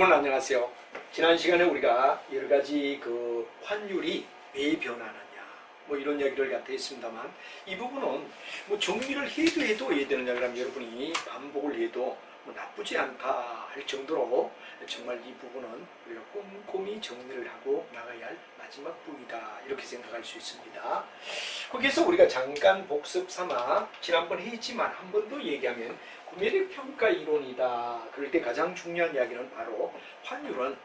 여러분 안녕하세요. 지난 시간에 우리가 여러 가지 환율이 왜 변하느냐 이런 이야기를 갖다 했습니다만, 이 부분은 정리를 해도 해야 되느냐 그러면 여러분이 반복을 해도 나쁘지 않다 할 정도로 정말 이 부분은 우리가 꼼꼼히 정리를 하고 나가야 할 마지막 부위다 이렇게 생각할 수 있습니다. 거기에서 우리가 잠깐 복습 삼아 지난번 했지만 한 번 더 얘기하면 구매력 평가 이론이다. 그럴 때 가장 중요한 이야기는 바로 환율은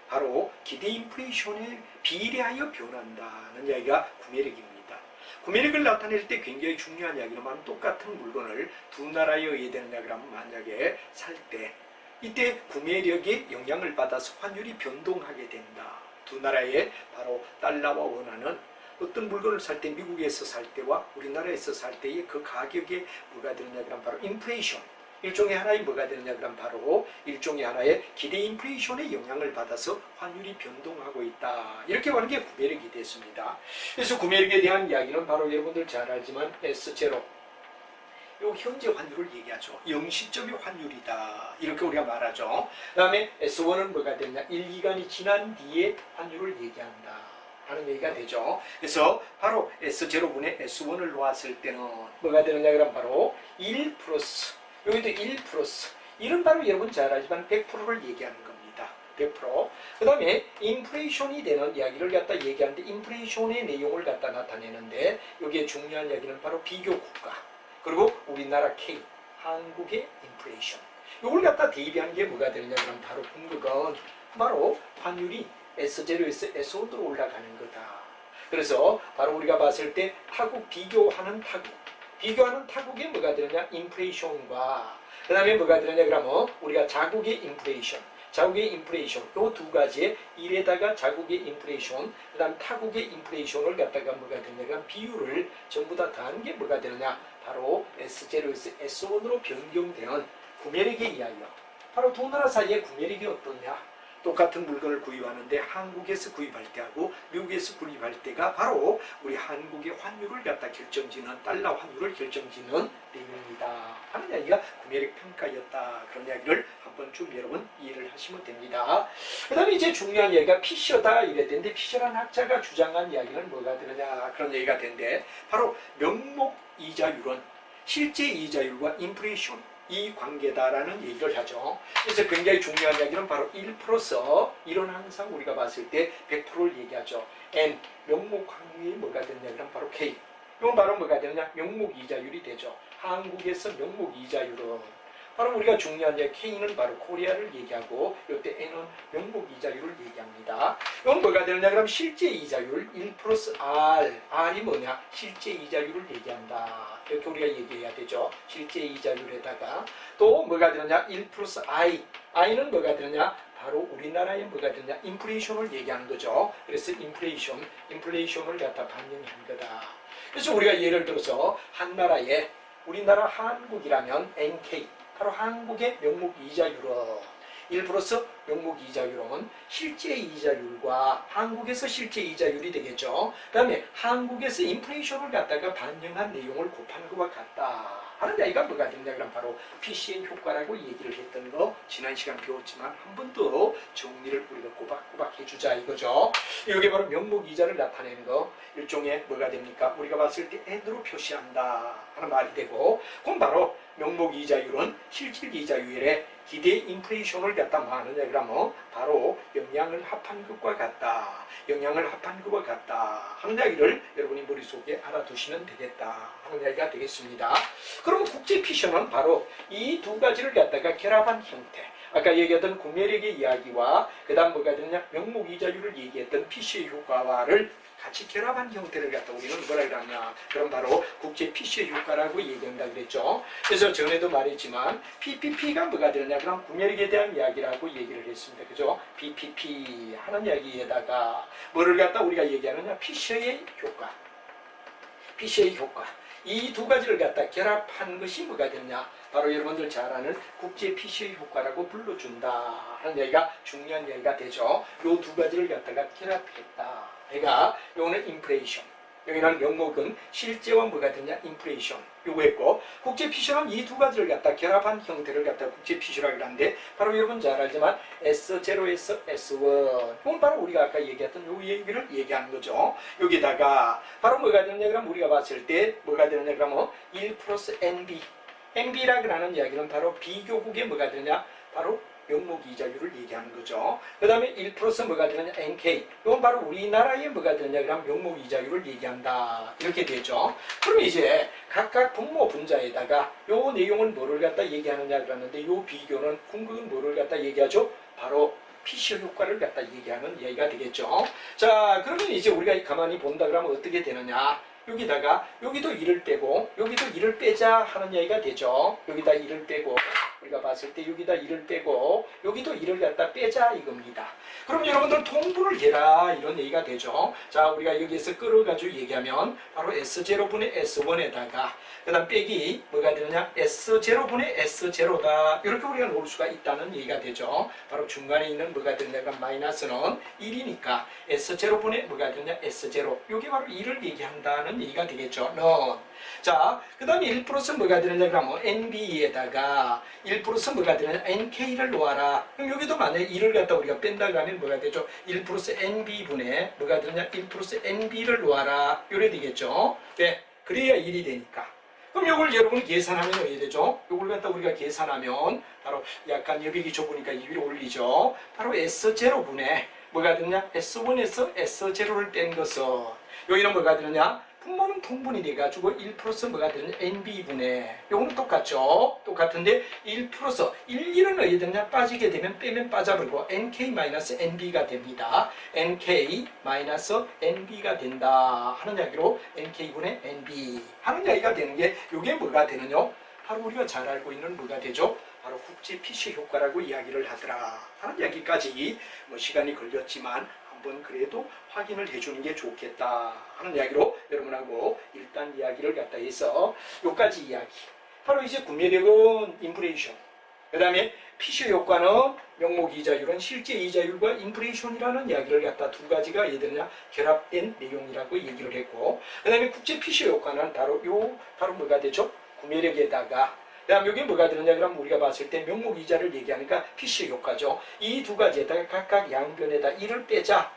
바로 기대 인플레이션에 비례하여 변한다는 이야기가 구매력입니다. 구매력을 나타낼 때 굉장히 중요한 이야기는 바로 똑같은 물건을 두 나라에 의해되는 이야기라면 만약에 살 때 이때 구매력에 영향을 받아서 환율이 변동하게 된다. 두 나라의 바로 달러와 원화는 어떤 물건을 살 때 미국에서 살 때와 우리나라에서 살 때의 그 가격에 뭐가 되느냐 그러면 바로 인플레이션, 일종의 하나의 뭐가 되느냐 그러면 바로 일종의 하나의 기대 인플레이션의 영향을 받아서 환율이 변동하고 있다. 이렇게 말하는 게 구매력이 됐습니다. 그래서 구매력에 대한 이야기는 바로 여러분들 잘 알지만 S0, 요 현재 환율을 얘기하죠. 영시점의 환율이다. 이렇게 우리가 말하죠. 그 다음에 S1은 뭐가 되느냐, 1기간이 지난 뒤에 환율을 얘기한다 하는 얘기가 되죠. 그래서 바로 S0분의 S1을 놓았을 때는 뭐가 되느냐 그러면 바로 1 플러스, 여기도 1 플러스, 이런 바로 여러분 잘 알지만 100%를 얘기하는 겁니다. 100%. 그 다음에 인플레이션이 되는 이야기를 갖다 얘기하는데, 인플레이션의 내용을 갖다 나타내는데 여기에 중요한 이야기는 바로 비교 국가, 그리고 우리나라 K, 한국의 인플레이션, 이걸 갖다 대비하는 게 뭐가 되느냐 그러면 바로 궁극은 바로 환율이 S0에서 S1으로 올라가는 거다. 그래서 바로 우리가 봤을 때 타국 비교하는 타국이 뭐가 되느냐, 인플레이션과 그 다음에 뭐가 되느냐 그러면 우리가 자국의 인플레이션, 요 두 가지의 1에다가 자국의 인플레이션, 그 다음 타국의 인플레이션을 갖다가 뭐가 되느냐 그러면 비율을 전부 다 더한 게 뭐가 되느냐, 바로 S0에서 S1으로 변경되는 구매력에 의하여 바로 두 나라 사이의 구매력이 어떠냐, 똑같은 물건을 구입하는데 한국에서 구입할 때하고 미국에서 구입할 때가 바로 우리 한국의 환율을 갖다 결정짓는, 달러 환율을 결정짓는 내용이다 하는 이야기가 구매력 평가였다. 그런 이야기를 한번 좀 여러분 이해를 하시면 됩니다. 그 다음에 이제 중요한 이야기가 피셔다 이랬는데, 피셔라는 학자가 주장한 이야기는 뭐가 되느냐 그런 얘기가 되는데, 바로 명목 이자율은 실제 이자율과 인플레이션 이 관계다라는 얘기를 하죠. 그래서 굉장히 중요한 이야기는 바로 1 플러스 1은 항상 우리가 봤을 때 100%를 얘기하죠. N, 명목 확률이 뭐가 되느냐 그럼 바로 K, 이건 바로 뭐가 되느냐, 명목 이자율이 되죠. 한국에서 명목 이자율은 바로 우리가 중요한 이야기, K는 바로 코리아를 얘기하고 이때 N은 명목 이자율을 얘기합니다. 이건 뭐가 되느냐 그럼 실제 이자율 1 플러스 R, R이 뭐냐, 실제 이자율을 얘기한다. 이렇게 우리가 얘기해야 되죠. 실제 이자율에다가 또 뭐가 되느냐, 1 플러스 I, I는 뭐가 되느냐, 바로 우리나라의 뭐가 되느냐, 인플레이션을 얘기하는 거죠. 그래서 인플레이션을 갖다 반영한 거다. 그래서 우리가 예를 들어서 한 나라에 우리나라 한국이라면 NK, 바로 한국의 명목 이자율은 1 플러스 명목 이자율은 실제 이자율과 한국에서 실제 이자율이 되겠죠. 그 다음에 한국에서 인플레이션을 갖다가 반영한 내용을 곱한 것과 같다 하는 이야기가 뭐가 되느냐 그럼 바로 PCN 효과라고 얘기를 했던 거 지난 시간 배웠지만 한 번 더 정리를 우리가 꼬박꼬박 해주자 이거죠. 이게 바로 명목 이자를 나타내는 거, 일종의 뭐가 됩니까, 우리가 봤을 때 N으로 표시한다 하는 말이 되고, 그럼 바로 명목 이자율은 실질 이자율에 기대 인플레이션을 갖다 뭐 하느냐 그러면 바로 영향을 합한 것과 같다, 하는 이야기를 여러분이 머릿속에 알아두시면 되겠다 하는 이야기가 되겠습니다. 그러면 국제 피셔는 바로 이 두 가지를 갖다가 결합한 형태, 아까 얘기했던 구매력의 이야기와 그 다음 뭐가 되느냐, 명목 이자율을 얘기했던 피셔의 효과를 같이 결합한 형태를 갖다 우리는 뭐라 그러냐, 그럼 바로 국제 피셔 효과라고 얘기한다 그랬죠. 그래서 전에도 말했지만 PPP가 뭐가 되느냐 그럼 구매력에 대한 이야기라고 얘기를 했습니다. 그죠? PPP 하는 이야기에다가 뭐를 갖다 우리가 얘기하느냐, 피셔의 효과, 이 두 가지를 갖다 결합한 것이 뭐가 되느냐, 바로 여러분들 잘 아는 국제 피셔 효과라고 불러준다 하는 이야기가 중요한 이야기가 되죠. 이 두 가지를 갖다가 결합했다. 그러니까 요거는 인플레이션, 여기는 명목은 실제와 뭐가 되냐 인플레이션 요거 했고, 국제 피쇼는 이 두 가지를 갖다 결합한 형태를 갖다 국제 피쇼라고 하는데, 바로 여러분 잘 알지만 S0에서 S1, 이건 바로 우리가 아까 얘기했던 요 얘기를 얘기하는 거죠. 여기다가 바로 뭐가 되느냐 그러면 우리가 봤을 때 뭐가 되느냐 그러면 1 플러스 NB, NB라고 하는 이야기는 바로 비교국의 뭐가 되느냐, 바로 명목 이자율을 얘기하는 거죠. 그 다음에 1 플러스 뭐가 되느냐 NK, 이건 바로 우리나라의 뭐가 되느냐 그러면 명목 이자율을 얘기한다, 이렇게 되죠. 그러면 이제 각각 분모 분자에다가 요 내용은 뭐를 갖다 얘기하느냐 그러는데, 요 비교는 궁극은 뭐를 갖다 얘기하죠? 바로 피쇼 효과를 갖다 얘기하는 얘기가 되겠죠. 자, 그러면 이제 우리가 가만히 본다 그러면 어떻게 되느냐, 여기다가 여기도 1을 빼고 여기도 1을 빼자 하는 얘기가 되죠. 여기다 1을 빼고 우리가 봤을 때 여기다 1을 빼고 여기도 1을 갖다 빼자 이겁니다. 그럼 여러분들 통분을 해라 이런 얘기가 되죠. 자, 우리가 여기에서 끌어가지고 얘기하면 바로 S0분의 S1에다가 그 다음 빼기 뭐가 되느냐 S0분의 S0다, 이렇게 우리가 놓을 수가 있다는 얘기가 되죠. 바로 중간에 있는 뭐가 되느냐 마이너스는 1이니까 S0분의 뭐가 되느냐 S0, 이게 바로 1을 얘기한다는 얘기가 되겠죠. 넌. 자, 그 다음에 1 플러스 뭐가 되느냐 그러면 NB에다가 1 플러스 뭐가 되느냐 NK를 놓아라. 그럼 여기도 만약에 1을 갖다 우리가 뺀다 그러면 뭐가 되죠? 1 플러스 NB분의 뭐가 되느냐 1 플러스 NB를 놓아라, 요래 되겠죠. 네, 그래야 1이 되니까. 그럼 이걸 여러분이 계산하면 어떻게 되죠? 이걸 갖다 우리가 계산하면 바로 약간 여백이 좁으니까 2위로 올리죠. 바로 S0분의 뭐가 되느냐 S1에서 S0를 뺀 것은 여기는 뭐가 되느냐 분모는 통분이 돼가지고 1 플러스 뭐가 되느냐 NB분의, 요거는 똑같죠. 똑같은데 1 플러스 1은 어디 되느냐 빠지게 되면 빼면 빠져버리고 NK-NB가 됩니다. NK-NB가 된다 하는 이야기로 NK분의 NB 하는 이야기가 되는 게, 요게 뭐가 되느냐 바로 우리가 잘 알고 있는 뭐가 되죠? 바로 국제 피쇼 효과라고 이야기를 하더라 하는 이야기까지 뭐 시간이 걸렸지만 한번 그래도 확인을 해주는 게 좋겠다 하는 이야기로 여러분하고 일단 이야기를 갖다 해서 요까지 이야기. 바로 이제 구매력은 인플레이션, 그 다음에 피쇼 효과는 명목 이자율은 실제 이자율과 인플레이션이라는 이야기를 갖다 두 가지가 얘들냐 결합된 내용이라고 얘기를 했고, 그 다음에 국제 피쇼 효과는 바로 바로 뭐가 되죠? 구매력에다가 그 다음 여기 뭐가 되느냐 그러면 우리가 봤을 때 명목 이자를 얘기하니까 피쇼 효과죠. 이 두 가지에다가 각각 양변에다 1을 빼자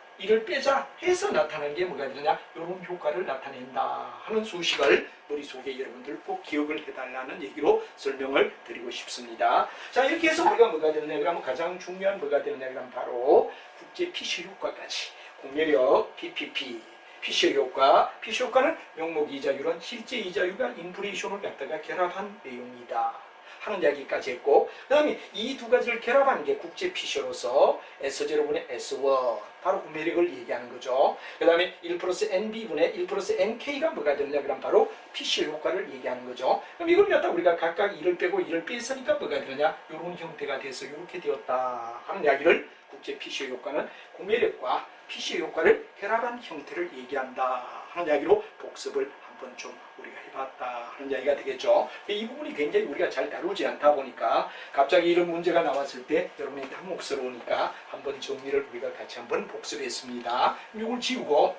해서 나타나는 게 뭐가 되느냐 이런 효과를 나타낸다 하는 수식을 머릿속에 여러분들 꼭 기억을 해달라는 얘기로 설명을 드리고 싶습니다. 자, 이렇게 해서 우리가 뭐가 되느냐 그러면 가장 중요한 뭐가 되느냐 그러면 바로 국제 피쇼 효과까지, 공매력 PPP 피쇼 효과는 명목 이자율은 실제 이자율과 인플레이션을 갖다가 결합한 내용이다 하는 이야기까지 했고, 그 다음에 이 두 가지를 결합한 게 국제 피쇼로서 S0분의 S1 바로 구매력을 얘기하는 거죠. 그 다음에 1 플러스 NB분의 1 플러스 NK가 뭐가 되느냐 그럼 바로 피쇼 효과를 얘기하는 거죠. 그럼 이걸 갖다 우리가 각각 1을 빼고 1을 뺐으니까 뭐가 되느냐 이런 형태가 돼서 이렇게 되었다 하는 이야기를, 국제 피쇼 효과는 구매력과 피쇼 효과를 결합한 형태를 얘기한다 하는 이야기로 복습을 한번 좀 우리가 해봤다 하는 이야기가 되겠죠. 이 부분이 굉장히 우리가 잘 다루지 않다 보니까 갑자기 이런 문제가 나왔을 때 여러분이 당혹스러우니까 한번 정리를 우리가 같이 한번 복습했습니다. 이걸 지우고,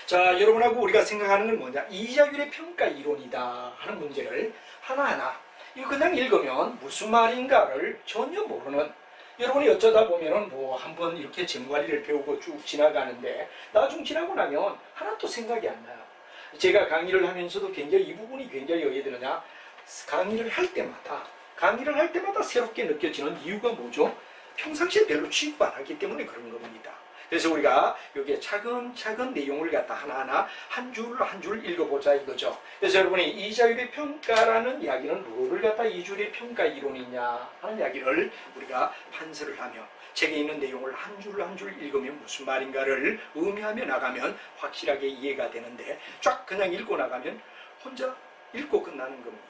자, 여러분하고 우리가 생각하는 건 뭐냐, 이자율의 평가 이론이다 하는 문제를 하나하나 이거 그냥 읽으면 무슨 말인가를 전혀 모르는, 여러분이 어쩌다 보면은 뭐 한번 이렇게 점관리를 배우고 쭉 지나가는데 나중 지나고 나면 하나도 생각이 안 나요. 제가 강의를 하면서도 굉장히 이 부분이 굉장히 어디에 드느냐, 강의를 할 때마다 새롭게 느껴지는 이유가 뭐죠? 평상시에 별로 취급 안 하기 때문에 그런 겁니다. 그래서 우리가 여기에 차근차근 내용을 갖다 하나하나 한 줄 한 줄 읽어보자 이거죠. 그래서 여러분이 이자율의 평가라는 이야기는 뭐를 갖다 이자율의 평가 이론이냐 하는 이야기를 우리가 판서를 하며 책에 있는 내용을 한 줄 한 줄 읽으면 무슨 말인가를 의미하며 나가면 확실하게 이해가 되는데, 쫙 그냥 읽고 나가면 혼자 읽고 끝나는 겁니다.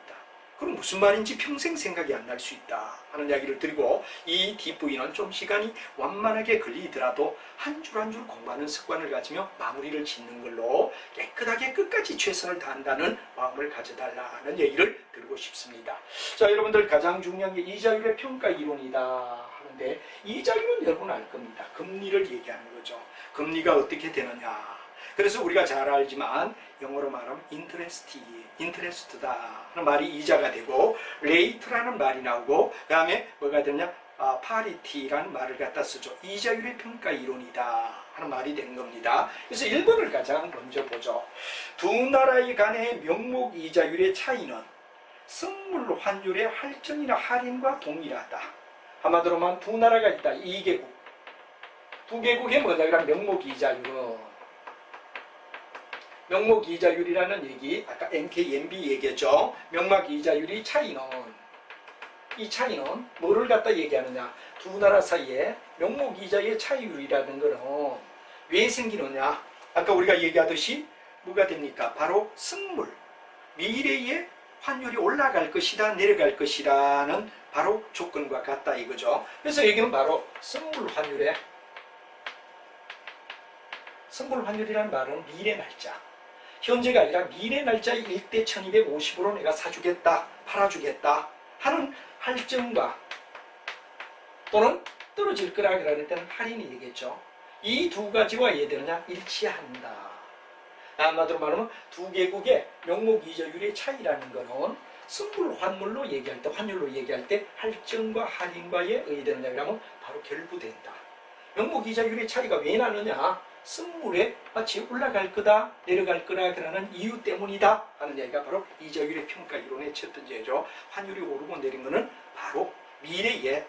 그럼 무슨 말인지 평생 생각이 안 날 수 있다 하는 이야기를 드리고, 이 뒷부분은 좀 시간이 완만하게 걸리더라도 한 줄 한 줄 공부하는 습관을 가지며 마무리를 짓는 걸로 깨끗하게 끝까지 최선을 다한다는 마음을 가져달라는 얘기를 드리고 싶습니다. 자, 여러분들 가장 중요한 게 이자율의 평가 이론이다 하는데, 이자율은 여러분 알 겁니다. 금리를 얘기하는 거죠. 금리가 어떻게 되느냐, 그래서 우리가 잘 알지만 영어로 말하면 인터레스트다 하는 말이 이자가 되고 레이트라는 말이 나오고 그 다음에 뭐가 되냐 파리티라는 말을 갖다 쓰죠. 이자율의 평가 이론이다 하는 말이 되는 겁니다. 그래서 1번을 가장 먼저 보죠. 두 나라의 간의 명목 이자율의 차이는 선물 환율의 할증이나 할인과 동일하다. 한마디로 말하면 두 나라가 있다. 2개국. 두 개국의 뭐냐 그러면 명목 이자율은 명목 이자율이라는 얘기 아까 NKMB 얘기했죠. 명목 이자율의 차이는 이 차이는 뭐를 갖다 얘기하느냐. 두 나라 사이에 명목 이자의 차이율이라는 거는 왜 생기느냐. 아까 우리가 얘기하듯이 뭐가 됩니까? 바로 선물. 미래에 환율이 올라갈 것이다 내려갈 것이라는 바로 조건과 같다 이거죠. 그래서 여기는 바로 선물 환율이라는 말은 미래 날짜. 현재가 아니라 미래 날짜 1대 1250으로 내가 사주겠다, 팔아주겠다 하는 할증과 또는 떨어질 거라 그럴 때는 할인이 되겠죠. 이 두 가지와 얘들은 일치한다. 한마디로 말하면 두 개국의 명목 이자율의 차이라는 것은 선물 환물로 얘기할 때, 환율로 얘기할 때 할증과 할인과에 의되느냐 그러면 바로 결부된다. 명목 이자율의 차이가 왜 나느냐? 선물에 마치 올라갈 거다, 내려갈 거라 그러는 이유 때문이다 하는 얘기가 바로 이자율의 평가 이론의 첫 번째죠. 환율이 오르고 내린 것은 바로 미래에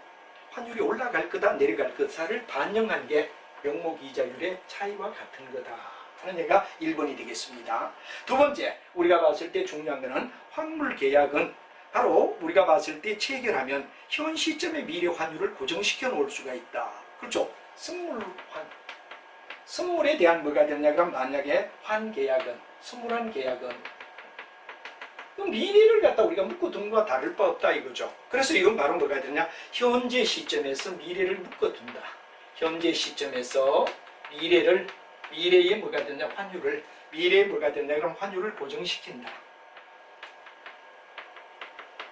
환율이 올라갈 거다, 내려갈 거다를 반영한 게 명목 이자율의 차이와 같은 거다 하는 얘기가 1번이 되겠습니다. 두 번째, 우리가 봤을 때 중요한 것은 환물 계약은 바로 우리가 봤을 때 체결하면 현 시점의 미래 환율을 고정시켜 놓을 수가 있다. 그렇죠? 선물에 대한 뭐가 되느냐 그럼 만약에 선물한 계약은 미래를 갖다 우리가 묶어둔 것과 다를 바 없다 이거죠. 그래서 이건 바로 뭐가 되느냐 현재 시점에서 미래를 묶어둔다. 현재 시점에서 미래에 뭐가 되느냐 미래에 뭐가 되느냐 그럼 환율을 고정시킨다.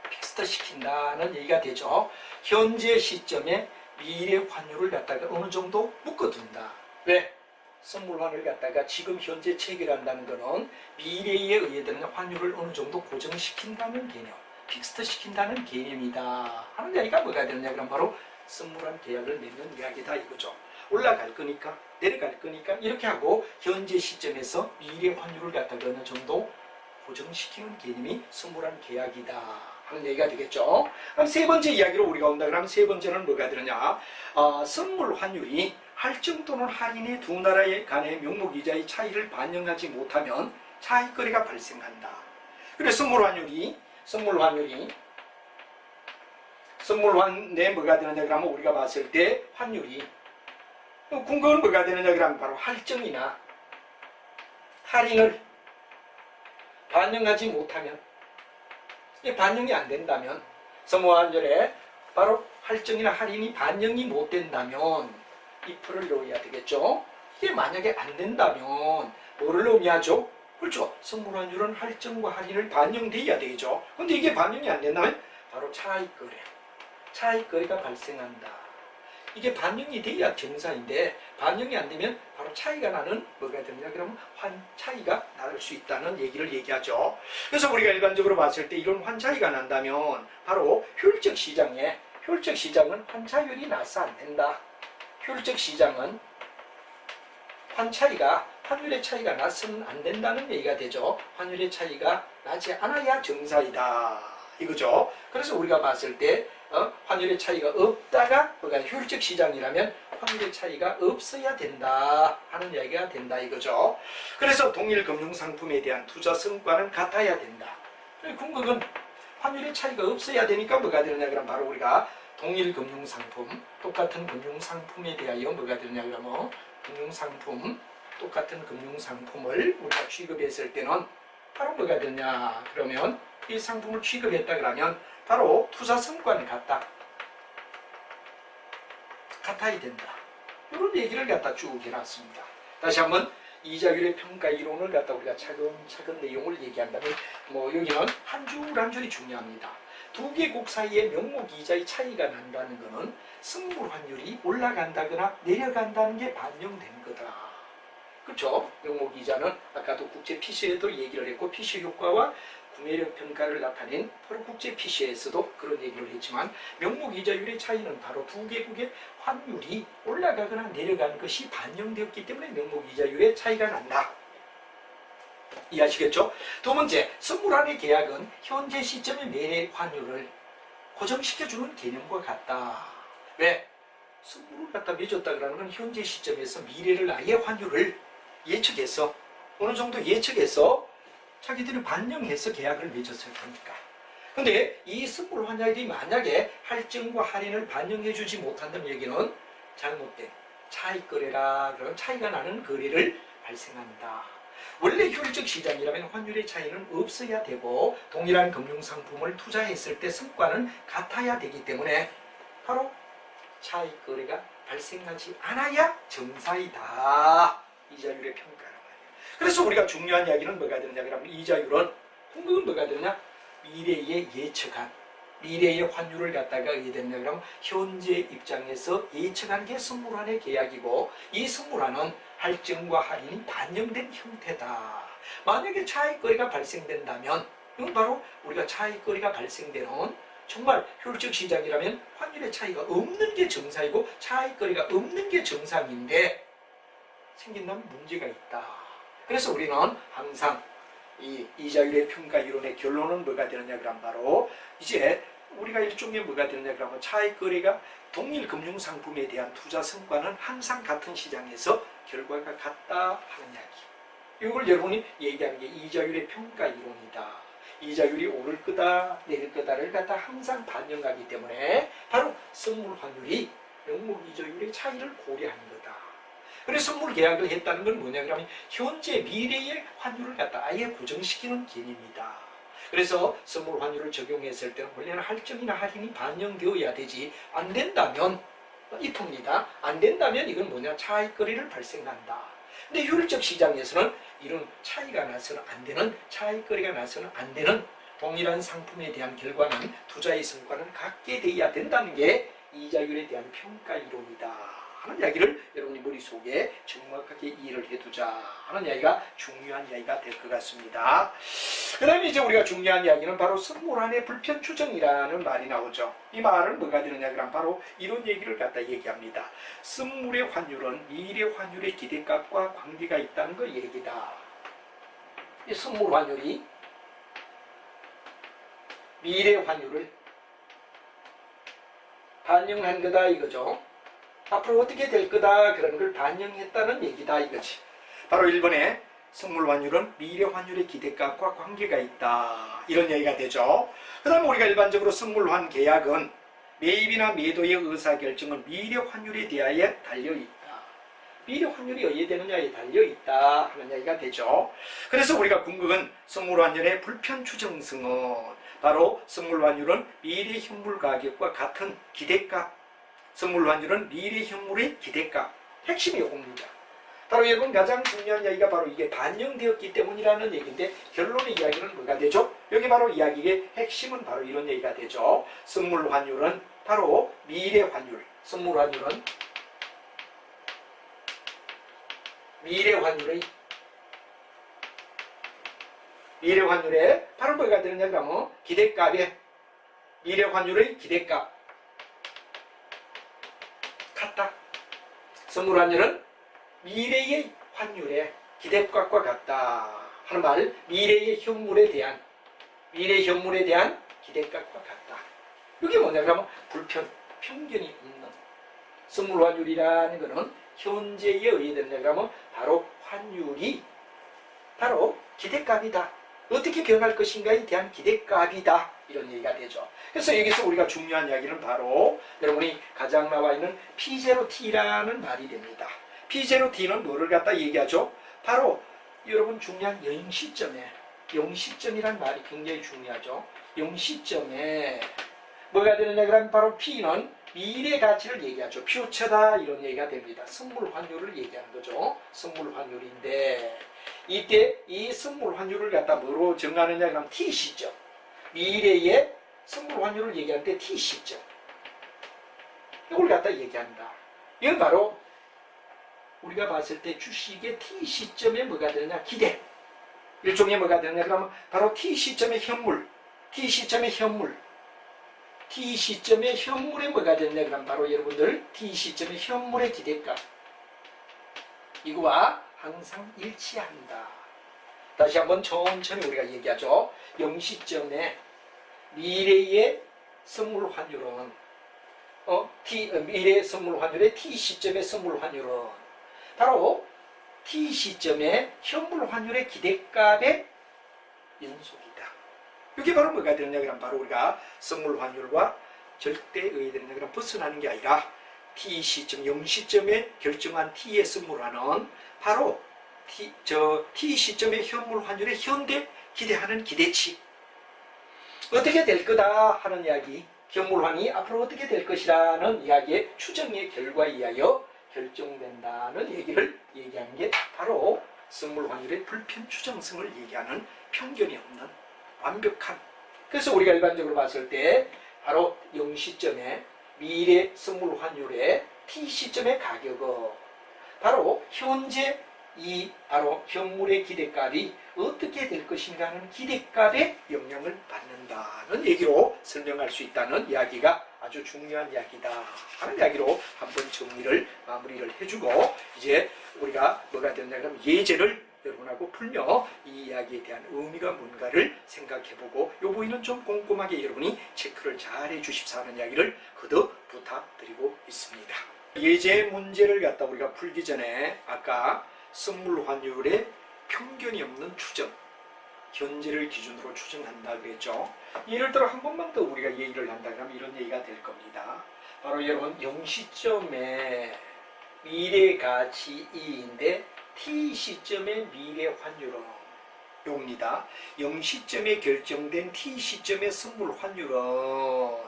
픽스트 시킨다는 얘기가 되죠. 현재 시점에 미래 환율을 갖다가 어느 정도 묶어둔다. 왜? 선물환을 갖다가 지금 현재 체결한다는 것은 미래에 의해 되는 환율을 어느 정도 고정시킨다는 개념, 픽스트 시킨다는 개념이다 하는 이야기가 뭐가 되느냐 그럼 바로 선물환 계약을 맺는 이야기다 이거죠. 올라갈 거니까 내려갈 거니까 이렇게 하고 현재 시점에서 미래 환율을 갖다가 어느 정도 고정시키는 개념이 선물환 계약이다 하는 얘기가 되겠죠. 그럼 세 번째 이야기로 우리가 온다 그러면 세 번째는 뭐가 되느냐 선물 환율이 할증 또는 할인의 두 나라의 간의 명목이자의 차이를 반영하지 못하면 차익거래가 발생한다. 그래서 선물환에 뭐가 되느냐 그러면 우리가 봤을 때 환율이 궁극은 뭐가 되느냐 그러면 바로 할증이나 할인을 반영하지 못하면 반영이 안 된다면 선물환율에 바로 할증이나 할인이 반영이 못 된다면 if를 넣어야 되겠죠. 이게 만약에 안 된다면 뭐를 의미하죠? 그렇죠. 선물환율은 할증과 할인을 반영돼야 되죠. 근데 이게 반영이 안 된다면 바로 차익거래가 발생한다. 이게 반영이 돼야 정상인데 반영이 안 되면 바로 차이가 나는 뭐가 되느냐 그러면 환차이가 날 수 있다는 얘기를 얘기하죠. 그래서 우리가 일반적으로 봤을 때 이런 환차이가 난다면 바로 효율적 시장은 환차율이 나서 안 된다. 효율적 시장은 환율의 차이가 나서는 안 된다는 얘기가 되죠. 환율의 차이가 나지 않아야 정상이다. 이거죠. 그래서 우리가 봤을 때 환율의 차이가 없다가 효율적 시장이라면 환율의 차이가 없어야 된다 하는 이야기가 된다 이거죠. 그래서 동일 금융상품에 대한 투자 성과는 같아야 된다. 궁극은 환율의 차이가 없어야 되니까 뭐가 되느냐 그러면 바로 우리가 동일 금융상품, 똑같은 금융상품에 대하여 뭐가 되느냐 그러면 똑같은 금융상품을 우리가 취급했을 때는 바로 뭐가 되느냐 그러면 이 상품을 취급했다 그러면 바로 투자 성과는 같아야 된다. 이런 얘기를 갖다 쭉 해놨습니다. 다시 한번 이자율의 평가 이론을 갖다 우리가 차근차근 내용을 얘기한다면 여기는 한 줄 한 줄이 중요합니다. 두 개국 사이의 명목 이자의 차이가 난다는 것은 선물 환율이 올라간다거나 내려간다는 게 반영된 거다. 그렇죠? 명목이자는 아까도 국제 PC에도 얘기를 했고 PC 효과와 구매력 평가를 나타낸 바로 국제 PC에서도 그런 얘기를 했지만 명목이자율의 차이는 바로 두 개국의 환율이 올라가거나 내려가는 것이 반영되었기 때문에 명목이자율의 차이가 난다. 이해하시겠죠? 두 번째, 선물환의 계약은 현재 시점의 매매 환율을 고정시켜주는 개념과 같다. 왜? 선물을 갖다 맺었다 그러는 건 현재 시점에서 미래를 아예 환율을 예측해서 어느 정도 예측해서 자기들이 반영해서 계약을 맺었을 테니까. 근데 이 선물 환율이 만약에 할증과 할인을 반영해주지 못한다는 얘기는 잘못된 차익 거래라 그런 차이가 나는 거래를 발생한다. 원래 효율적 시장이라면 환율의 차이는 없어야 되고 동일한 금융상품을 투자했을 때 성과는 같아야 되기 때문에 바로 차익 거래가 발생하지 않아야 정사이다. 이자율의 평가란 말이에요. 그래서 우리가 중요한 이야기는 뭐가 되느냐 그러면 이자율은 궁극은 뭐가 되느냐 미래에 예측한 미래의 환율을 갖다가 어떻게 되느냐 그러면 현재 입장에서 예측한 게 선물환의 계약이고 이 선물환은 할증과 할인이 반영된 형태다. 만약에 차익거래가 발생된다면 이건 바로 우리가 차익거래가 발생되는 정말 효율적 시장이라면 환율의 차이가 없는 게 정상이고 차익거래가 없는 게 정상인데 생긴다면 문제가 있다. 그래서 우리는 항상 이 이자율의 평가 이론의 결론은 뭐가 되느냐 그러면 바로 이제 우리가 일종의 뭐가 되느냐 그러면 차익거래가 동일 금융상품에 대한 투자 성과는 항상 같은 시장에서 결과가 같다 하는 이야기. 이걸 여러분이 얘기하는 게 이자율의 평가 이론이다. 이자율이 오를 거다 내릴 거다를 갖다 항상 반영하기 때문에 바로 선물 환율이 명목 이자율의 차이를 고려하는 거다. 그래서 선물 계약을 했다는 건 뭐냐 그러면 현재 미래의 환율을 갖다 아예 고정시키는 개념이다. 그래서 선물 환율을 적용했을 때는 원래는 할증이나 할인이 반영되어야 되지 안 된다면 이쁩니다. 안 된다면 이건 뭐냐 차익거래를 발생한다. 근데 효율적 시장에서는 이런 차이가 나서는 안 되는 차익거래가 나서는 안 되는 동일한 상품에 대한 결과는 투자의 성과는 같게 돼야 된다는 게 이자율에 대한 평가 이론이다 하는 이야기를 여러분이 머릿속에 정확하게 이해를 해두자 하는 이야기가 중요한 이야기가 될 것 같습니다. 그 다음에 이제 우리가 중요한 이야기는 바로 선물환의 불편 추정이라는 말이 나오죠. 이 말은 뭐가 되느냐 그러면 바로 이런 얘기를 갖다 얘기합니다. 선물의 환율은 미래 환율의 기대값과 관계가 있다는 거 얘기다. 이 선물 환율이 미래 환율을 반영한 거다 이거죠. 앞으로 어떻게 될 거다 그런 걸 반영했다는 얘기다 이거지. 바로 1번에 선물 환율은 미래 환율의 기대값과 관계가 있다 이런 얘기가 되죠. 그 다음에 우리가 일반적으로 선물환 계약은 매입이나 매도의 의사결정은 미래 환율에 대하여 달려있다. 미래 환율이 어디에 되느냐에 달려있다 하는 얘기가 되죠. 그래서 우리가 궁극은 선물 환율의 불편 추정성은 바로 선물 환율은 미래 현물 가격과 같은 기대값 선물 환율은 미래 현물의 기대값 핵심이 이겁니다. 바로 여러분 가장 중요한 이야기가 바로 이게 반영되었기 때문이라는 얘기인데 결론의 이야기는 뭐가 되죠? 여기 바로 이야기의 핵심은 바로 이런 얘기가 되죠. 선물 환율은 바로 미래 환율 선물 환율은 미래 환율의 바로 뭐가 되느냐 그러면 기대값의 미래 환율의 기대값 같다. 선물 환율은 미래의 환율의 기대값과 같다 하는 말, 미래 현물에 대한 기대값과 같다. 이게 뭐냐 그러면 편견이 없는 선물 환율이라는 것은 현재에 의해되느냐 그러면 바로 환율이 바로 기대값이다. 어떻게 변할 것인가에 대한 기대값이다. 이런 얘기가 되죠. 그래서 여기서 우리가 중요한 이야기는 바로 여러분이 가장 나와 있는 P0T라는 말이 됩니다. P0T는 뭐를 갖다 얘기하죠? 바로 여러분 중요한 0시점이란 말이 굉장히 중요하죠. 0시점에 뭐가 되느냐 그러면 바로 P는 미래 가치를 얘기하죠. 퓨처다 이런 얘기가 됩니다. 선물 환율을 얘기하는 거죠. 선물 환율인데 이때 이 선물 환율을 갖다 뭐로 정하느냐 그러면 T 시점 미래의 선물 환율을 얘기할 때 T 시점 이걸 갖다 얘기한다. 이건 바로 우리가 봤을 때 주식의 T 시점에 뭐가 되느냐? 기대. 일종의 뭐가 되느냐? 그러면 바로 T 시점의 현물, T 시점의 현물, T 시점의 현물에 뭐가 되느냐? 그럼 바로 여러분들 T 시점의 현물의 기대값. 이거와 항상 일치한다. 다시 한번 천천히 우리가 얘기하죠. 0시점에 미래의 선물 환율은 미래의 선물 환율의 T 시점의 선물 환율은 바로 T 시점의 현물 환율의 기대값의 연속이다. 이게 바로 뭐가 되느냐? 그럼 바로 우리가 선물 환율과 절대의 되느냐? 그럼 벗어나는 게 아니라 T 시점, 0시점에 결정한 T의 선물환은 바로 T 시점의 현물 환율의 현대 기대하는 기대치. 어떻게 될 거다 하는 이야기, 현물환이 앞으로 어떻게 될 것이라는 이야기의 추정의 결과에 의하여 결정된다는 얘기를 얘기한 게 바로 선물 환율의 불편 추정성을 얘기하는 편견이 없는 완벽한. 그래서 우리가 일반적으로 봤을 때 바로 0시점에 미래 선물 환율의 T 시점의 가격은 바로 현재 이 바로 현물의 기대값이 어떻게 될 것인가 하는 기대값에 영향을 받는다는 얘기로 설명할 수 있다는 이야기가 아주 중요한 이야기다 하는 이야기로 한번 정리를 마무리를 해주고, 이제 우리가 뭐가 되느냐 그러면 예제를 여러분하고 풀며 이 이야기에 대한 의미가 뭔가를 생각해보고, 요 부분은 좀 꼼꼼하게 여러분이 체크를 잘 해주십사 하는 이야기를 거듭 부탁드리고 있습니다. 예제 문제를 갖다 우리가 풀기 전에 아까 선물 환율의 편견이 없는 추정, 현재를 기준으로 추정한다 그랬죠. 예를 들어 한 번만 더 우리가 얘기를 한다 그러면 이런 얘기가 될 겁니다. 바로 여러분 0시점에 미래 가치 2인데 T 시점의 미래 환율은 요겁니다. 0시점에 결정된 T 시점의 선물 환율은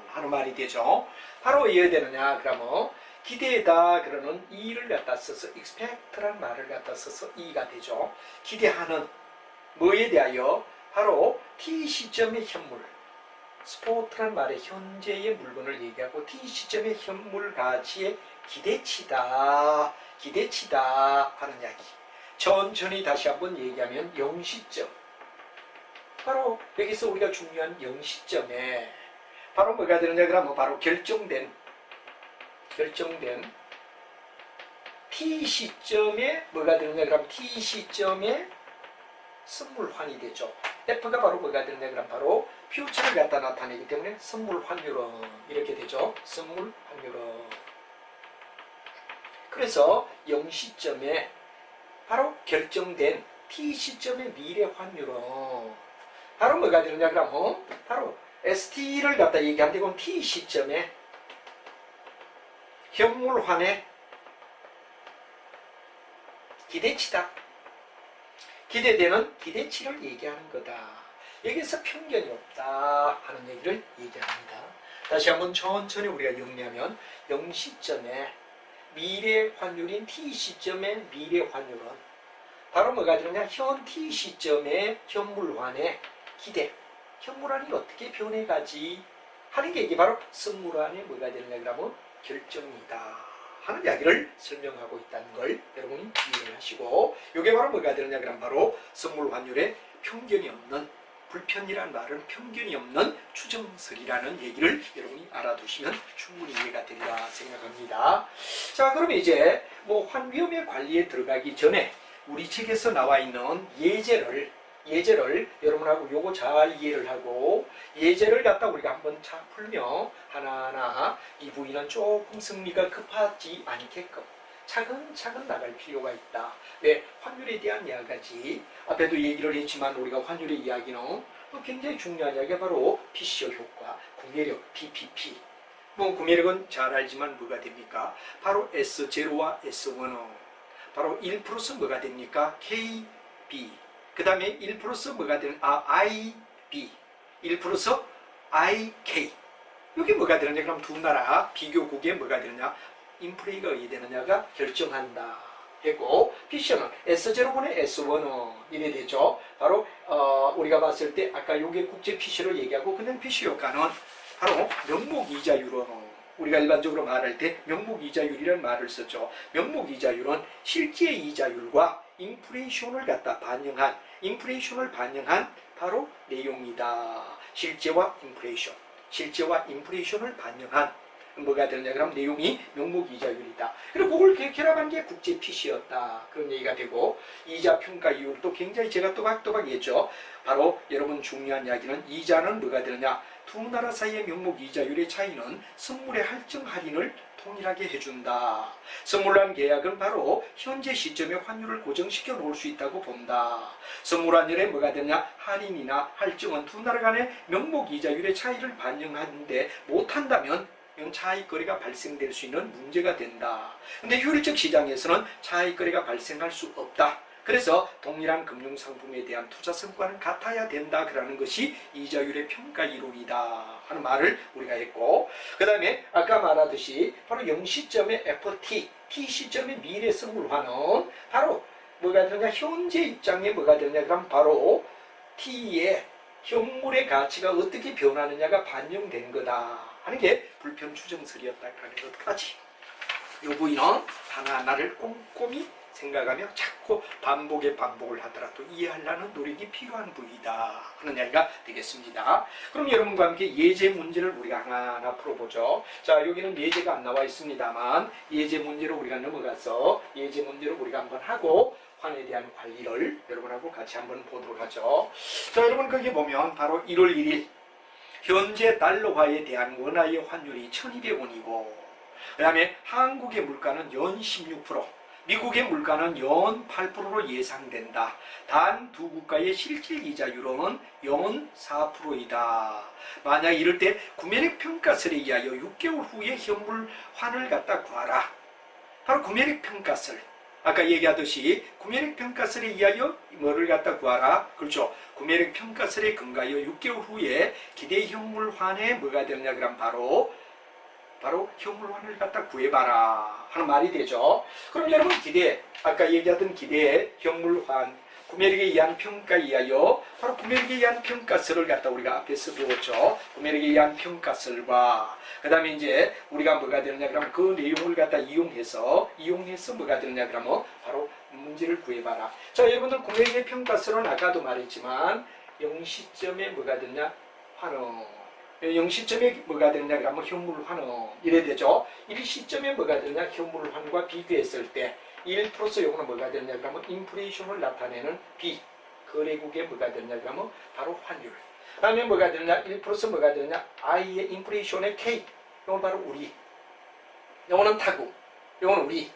하는 말이 되죠. 바로 이해되느냐 그러면 기대다 그러는 E를 갖다 써서 expect란 말을 갖다 써서 E가 되죠. 기대하는 뭐에 대하여? 바로 T 시점의 현물, 스포트란 말의 현재의 물건을 얘기하고 T 시점의 현물 가치의 기대치다, 기대치다 하는 이야기. 천천히 다시 한번 얘기하면 0시점, 바로 여기서 우리가 중요한 0시점에 바로 뭐가 되느냐 그러면 바로 결정된 T 시점에 뭐가 되느냐 그러면 T 시점에 선물환이 되죠. F가 바로 뭐가 되느냐 그러면 바로 퓨처를 갖다 나타내기 때문에 선물환율은 이렇게 되죠. 선물환율은. 그래서 0시점에 바로 결정된 T 시점의 미래 환율은 바로 뭐가 되느냐 그러면 바로 ST를 갖다 얘기한 데고 T 시점에 현물환의 기대치다. 기대되는 기대치를 얘기하는 거다. 여기서 편견이 없다 하는 얘기를 얘기합니다. 다시 한번 천천히 우리가 정리하면 0시점에 미래 환율인 T 시점의 미래 환율은 바로 뭐가 되느냐? 현 T 시점의 현물환의 기대, 현물환이 어떻게 변해가지 하는 게 이게 바로 선물환의 뭐가 되느냐 그러면 결정이다 하는 이야기를 설명하고 있다는 걸 여러분이 이해를 하시고, 이게 바로 뭐가 되느냐 그러면 바로 선물 환율의 편견이 없는, 불편이라는 말은 편견이 없는 추정설이라는 얘기를 여러분이 알아두시면 충분히 이해가 되리라 생각합니다. 자, 그러면 이제 뭐 환위험의 관리에 들어가기 전에 우리 책에서 나와 있는 예제를 여러분하고 요거 잘 이해를 하고, 예제를 갖다 우리가 한번 잘 풀며 하나하나 이 부위는 조금 승리가 급하지 않게끔 차근차근 나갈 필요가 있다. 왜? 환율에 대한 이야기까지 앞에도 얘기를 했지만 우리가 환율의 이야기는 굉장히 중요한 이야기가 바로 피셔 효과, 구매력, PPP. 뭐 구매력은 잘 알지만 뭐가 됩니까? 바로 S0와 S1은 바로 1 플러스 뭐가 됩니까? KB. 그 다음에 1 플러스 뭐가 되는 IB, 1 플러스 IK. 이게 뭐가 되느냐 그럼 두 나라 비교국에 뭐가 되느냐 인플레이가 의되느냐가 결정한다 했고, 피셔는 S0분의 S1은 이래 되죠. 바로 우리가 봤을 때 아까 요게 국제 피셔를 얘기하고, 그냥 피셔 효과는 바로 명목 이자율은 우리가 일반적으로 말할 때 명목이자율이라는 말을 썼죠. 명목이자율은 실제 이자율과 인플레이션을 갖다 반영한, 인플레이션을 반영한 바로 내용이다. 실제와 인플레이션을 반영한 뭐가 되느냐 그럼 내용이 명목이자율이다. 그리고 그걸 결합한 게 국제핏이었다. 그런 얘기가 되고, 이자평가 이율도 굉장히 제가 또박또박 얘기했죠. 바로 여러분 중요한 이야기는 이자는 뭐가 되느냐, 두 나라 사이의 명목이자율의 차이는 선물의 할증 할인을 통일하게 해준다. 선물한 계약은 바로 현재 시점의 환율을 고정시켜 놓을 수 있다고 본다. 선물환율에 뭐가 되냐, 할인이나 할증은 두 나라 간의 명목이자율의 차이를 반영하는데 못한다면 차익거래가 발생될 수 있는 문제가 된다. 근데 효율적 시장에서는 차익거래가 발생할 수 없다. 그래서 동일한 금융상품에 대한 투자 성과는 같아야 된다. 그러는 것이 이자율의 평가 이론이다 하는 말을 우리가 했고, 그 다음에 아까 말하듯이 바로 0시점의 FT, T시점의 미래 선물환은 바로 뭐가 되냐, 현재 입장에 뭐가 되냐 그럼 바로 T의 현물의 가치가 어떻게 변하느냐가 반영된 거다 하는 게 불편 추정설이었다는 것까지, 이 부분은 하나하나를 꼼꼼히 생각하며 자꾸 반복을 하더라도 이해하려는 노력이 필요한 부위다 하는 이야기가 되겠습니다. 그럼 여러분과 함께 예제 문제를 우리가 하나하나 풀어보죠. 자, 여기는 예제가 안 나와 있습니다만 예제 문제로 우리가 넘어가서 예제 문제로 우리가 한번 하고 환에 대한 관리를 여러분하고 같이 한번 보도록 하죠. 자, 여러분 거기 보면 바로 1월 1일 현재 달러화에 대한 원화의 환율이 1200원이고, 그 다음에 한국의 물가는 연 16%, 미국의 물가는 연 8%로 예상된다. 단 두 국가의 실질 이자율은 연 4%이다. 만약 이럴 때 구매력 평가설에 의하여 6개월 후에 현물 환을 갖다 구하라. 바로 구매력 평가설. 아까 얘기하듯이 구매력 평가설에 의하여 뭐를 갖다 구하라. 그렇죠. 구매력 평가설에 근거하여 6개월 후에 기대 현물 환에 뭐가 되느냐 그럼 바로 현물환을 갖다 구해봐라 하는 말이 되죠. 그럼 여러분 아까 얘기하던 기대 현물환 구매력에 의한 평가에 의하여 바로 구매력에 의한 평가설을 갖다 우리가 앞에서 배웠죠. 구매력에 의한 평가설과 그 다음에 이제 우리가 뭐가 되느냐 그러면 그 내용을 갖다 이용해서 뭐가 되느냐 그러면 바로 문제를 구해봐라. 자, 여러분들 구매력의 평가설은 아까도 말했지만 0시점에 뭐가 되느냐 환원, 0시점에 뭐가 되느냐 그러면 현물환원 이래 되죠. 1시점에 뭐가 되느냐 현물환과 비교했을 때 1 플러스 요거는 뭐가 되느냐 그러면 인플레이션을 나타내는 B, 거래국의 뭐가 되느냐 그러면 바로 환율. 그 다음에 뭐가 되느냐 1 플러스 뭐가 되느냐 I의 인플레이션의 K, 요건 바로 우리, 요거는 타국, 요건 우리,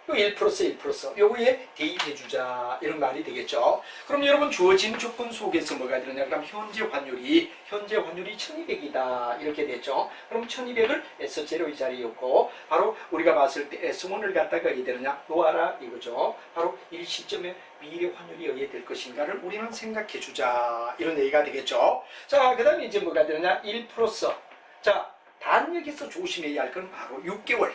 요 1 플러스 1 플러스 요거에 대입해주자 이런 말이 되겠죠. 그럼 여러분 주어진 조건 속에서 뭐가 되느냐 그럼 현재 환율이 1200이다 이렇게 됐죠. 그럼 1200을 S0 이 자리였고 바로 우리가 봤을 때 S1을 갖다가 어디에 되느냐 놓아라 이거죠. 바로 일시점에 미래 환율이 어디에 될 것인가를 우리는 생각해주자 이런 얘기가 되겠죠. 자, 그 다음에 이제 뭐가 되느냐 1 플러스, 자 단 여기서 조심해야 할 건 바로 6개월,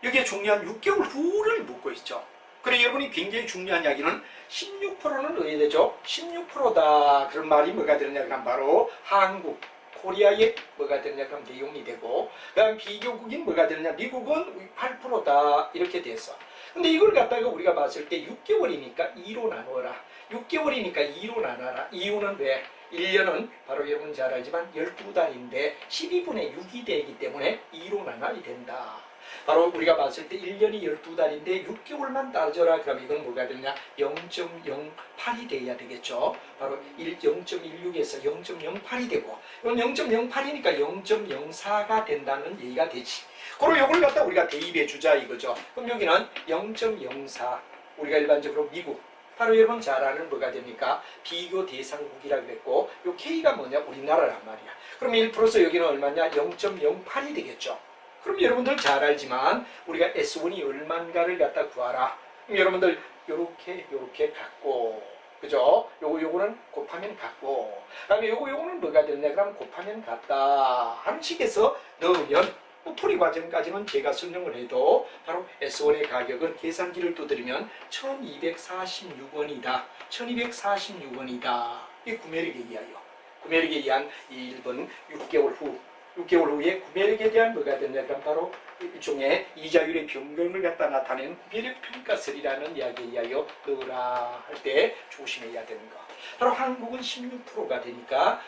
여기에 중요한 6개월 후를 묻고 있죠. 그리고 여러분이 굉장히 중요한 이야기는 16%는 어디에 되죠? 16%다. 그런 말이 뭐가 되느냐 그럼 바로 한국, 코리아의 뭐가 되느냐 그럼 내용이 되고, 그 다음 비교국인 뭐가 되느냐 미국은 8%다 이렇게 됐어. 근데 이걸 갖다가 우리가 봤을 때 6개월이니까 2로 나누어라. 6개월이니까 2로 나눠라. 이유는 왜? 1년은 바로 여러분 잘 알지만 12달인데 12분의 6이 되기 때문에 2로 나눠야 된다. 바로 우리가 봤을 때 1년이 12달인데 6개월만 따져라. 그럼 이건 뭐가 되냐 0.08이 돼야 되겠죠. 바로 0.16에서 0.08이 되고, 이건 0.08이니까 0.04가 된다는 얘기가 되지. 그럼 이걸 갖다 우리가 대입해 주자 이거죠. 그럼 여기는 0.04, 우리가 일반적으로 미국, 바로 여러분 잘 아는 뭐가 됩니까? 비교 대상국이라 그랬고, 요 K가 뭐냐? 우리나라란 말이야. 그럼 1 플러스 여기는 얼마냐? 0.08이 되겠죠. 그럼 여러분들 잘 알지만 우리가 S1이 얼마인가를 갖다 구하라. 그럼 여러분들 요렇게 갖고, 그죠? 요거는 곱하면 같고, 그다음에 요거는 뭐가 되느냐? 그럼 곱하면 같다 하는 식에서 넣으면, 풀이 과정까지는 제가 설명을 해도 바로 S1의 가격은 계산기를 두드리면 1246원이다. 1246원이다. 이 구매력에 의하여. 구매력에 의한 1번 6개월 후 6개월 후에 구매력에 대한 뭐가 되냐 그럼 바로 일종의 이자율의 변경을 갖다 나타내는 구매력 평가설이라는 이야기에 의하여 넣으라 할 때 조심해야 되는 거. 바로 한국은 16%가 되니까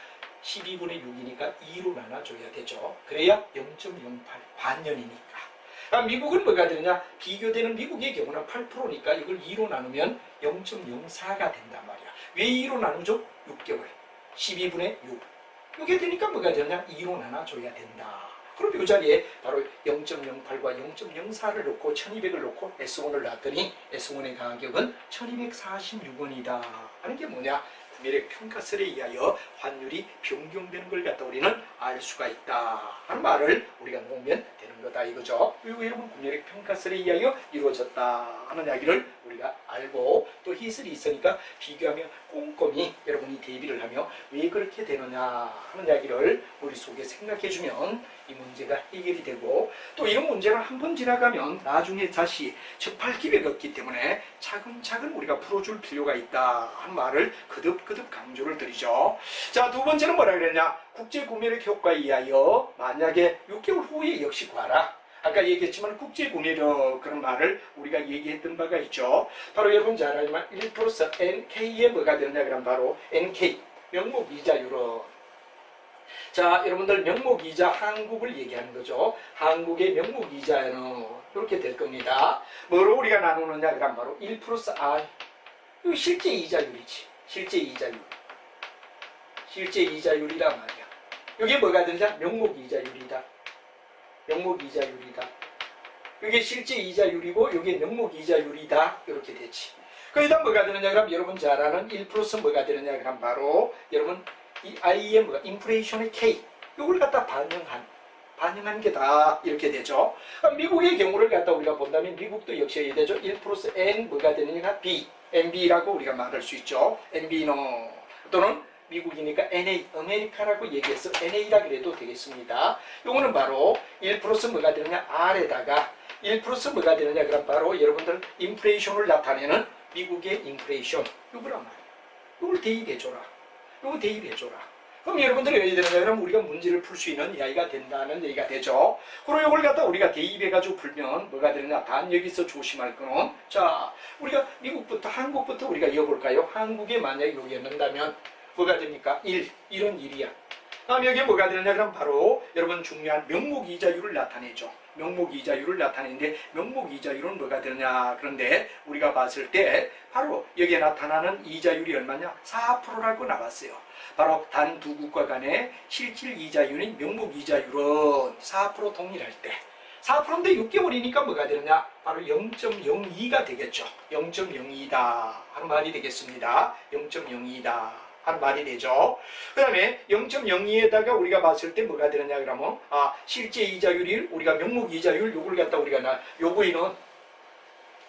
12분의 6이니까 2로 나눠줘야 되죠. 그래야 0.08 반년이니까. 미국은 뭐가 되느냐? 비교되는 미국의 경우는 8%니까 이걸 2로 나누면 0.04가 된단 말이야. 왜 2로 나누죠? 6개월. 12분의 6. 이게 되니까 뭐가 되느냐? 2로 나눠줘야 된다. 그럼 이 자리에 바로 0.08과 0.04를 놓고 1200을 놓고 S1을 놨더니 S1의 가격은 1246원이다. 하는 게 뭐냐? 구매력 평가설에 의하여 환율이 변경되는 걸 갖다 우리는 알 수가 있다 하는 말을 우리가 놓으면 되는 거다 이거죠. 그리고 여러분 구매력 평가설에 의하여 이루어졌다 하는 이야기를 우리가 알고 또 희설이 있으니까 비교하며 꼼꼼히 여러분이 대비를 하며 왜 그렇게 되느냐 하는 이야기를 머릿속에 생각해주면 이 문제가 해결이 되고 또 이런 문제를 한번 지나가면 나중에 다시 접할 기회가 없기 때문에 차근차근 우리가 풀어줄 필요가 있다 하는 말을 거듭 강조를 드리죠. 자, 두 번째는 뭐라 그랬냐? 국제구매력 효과에 의하여 만약에 6개월 후에 역시 봐라. 아까 얘기했지만 국제구매력 그런 말을 우리가 얘기했던 바가 있죠. 바로 여러분 잘 알지만 1 플러스 NK에 뭐가 되느냐 그럼 바로 NK 명목이자율은 자 여러분들 명목이자 한국을 얘기하는 거죠. 한국의 명목이자는 이렇게 될 겁니다. 뭐로 우리가 나누느냐 그럼 바로 1 플러스 R 이거 실제 이자율이지. 실제 이자율. 실제 이자율이란 말이야. 이게 뭐가 되느냐? 명목이자율이다. 명목이자율이다. 이게 실제 이자율이고 이게 명목이자율이다. 이렇게 되지. 그러다 뭐가 되느냐 그럼 여러분 잘 아는 1 플러스 뭐가 되느냐 그럼 바로 여러분 이 IM 뭐가 인플레이션의 K 이걸 갖다 반영한 게 다 이렇게 되죠. 미국의 경우를 갖다 우리가 본다면 미국도 역시 해야 되죠. 1 플러스 N 뭐가 되느냐 B NB라고 우리가 말할 수 있죠. NB는 또는 미국이니까 NA, 아메리카라고 얘기해서 NA라 그래도 되겠습니다. 요거는 바로 1 플러스 뭐가 되느냐 R에다가 1 플러스 뭐가 되느냐 그럼 바로 여러분들 인플레이션을 나타내는 미국의 인플레이션 요거란 말이야. 요걸 대입해줘라. 요거 대입해줘라. 그럼 여러분들이 왜 되느냐 그럼 우리가 문제를 풀 수 있는 이야기가 된다는 얘기가 되죠. 그리고 이걸 갖다 우리가 대입해가지고 풀면 뭐가 되느냐 단 여기서 조심할 거는 자 우리가 미국부터 한국부터 우리가 이어볼까요? 한국에 만약에 여기였는다면 뭐가 됩니까? 1. 이런 1이야. 다음 여기에 뭐가 되느냐 그럼 바로 여러분 중요한 명목이자율을 나타내죠. 명목이자율을 나타내는데 명목이자율은 뭐가 되느냐 그런데 우리가 봤을 때 바로 여기에 나타나는 이자율이 얼마냐? 4%라고 나왔어요. 바로 단 두 국가 간의 실질 이자율인 명목이자율은 4% 동일할 때 4%인데 6개월이니까 뭐가 되느냐? 바로 0.02가 되겠죠. 0.02다 하는 말이 되겠습니다. 0.02다. 하는 말이 되죠. 그 다음에 0.02에다가 우리가 봤을 때 뭐가 되느냐 그러면 실제 이자율이 우리가 명목 이자율 요걸 갖다 우리가 요거는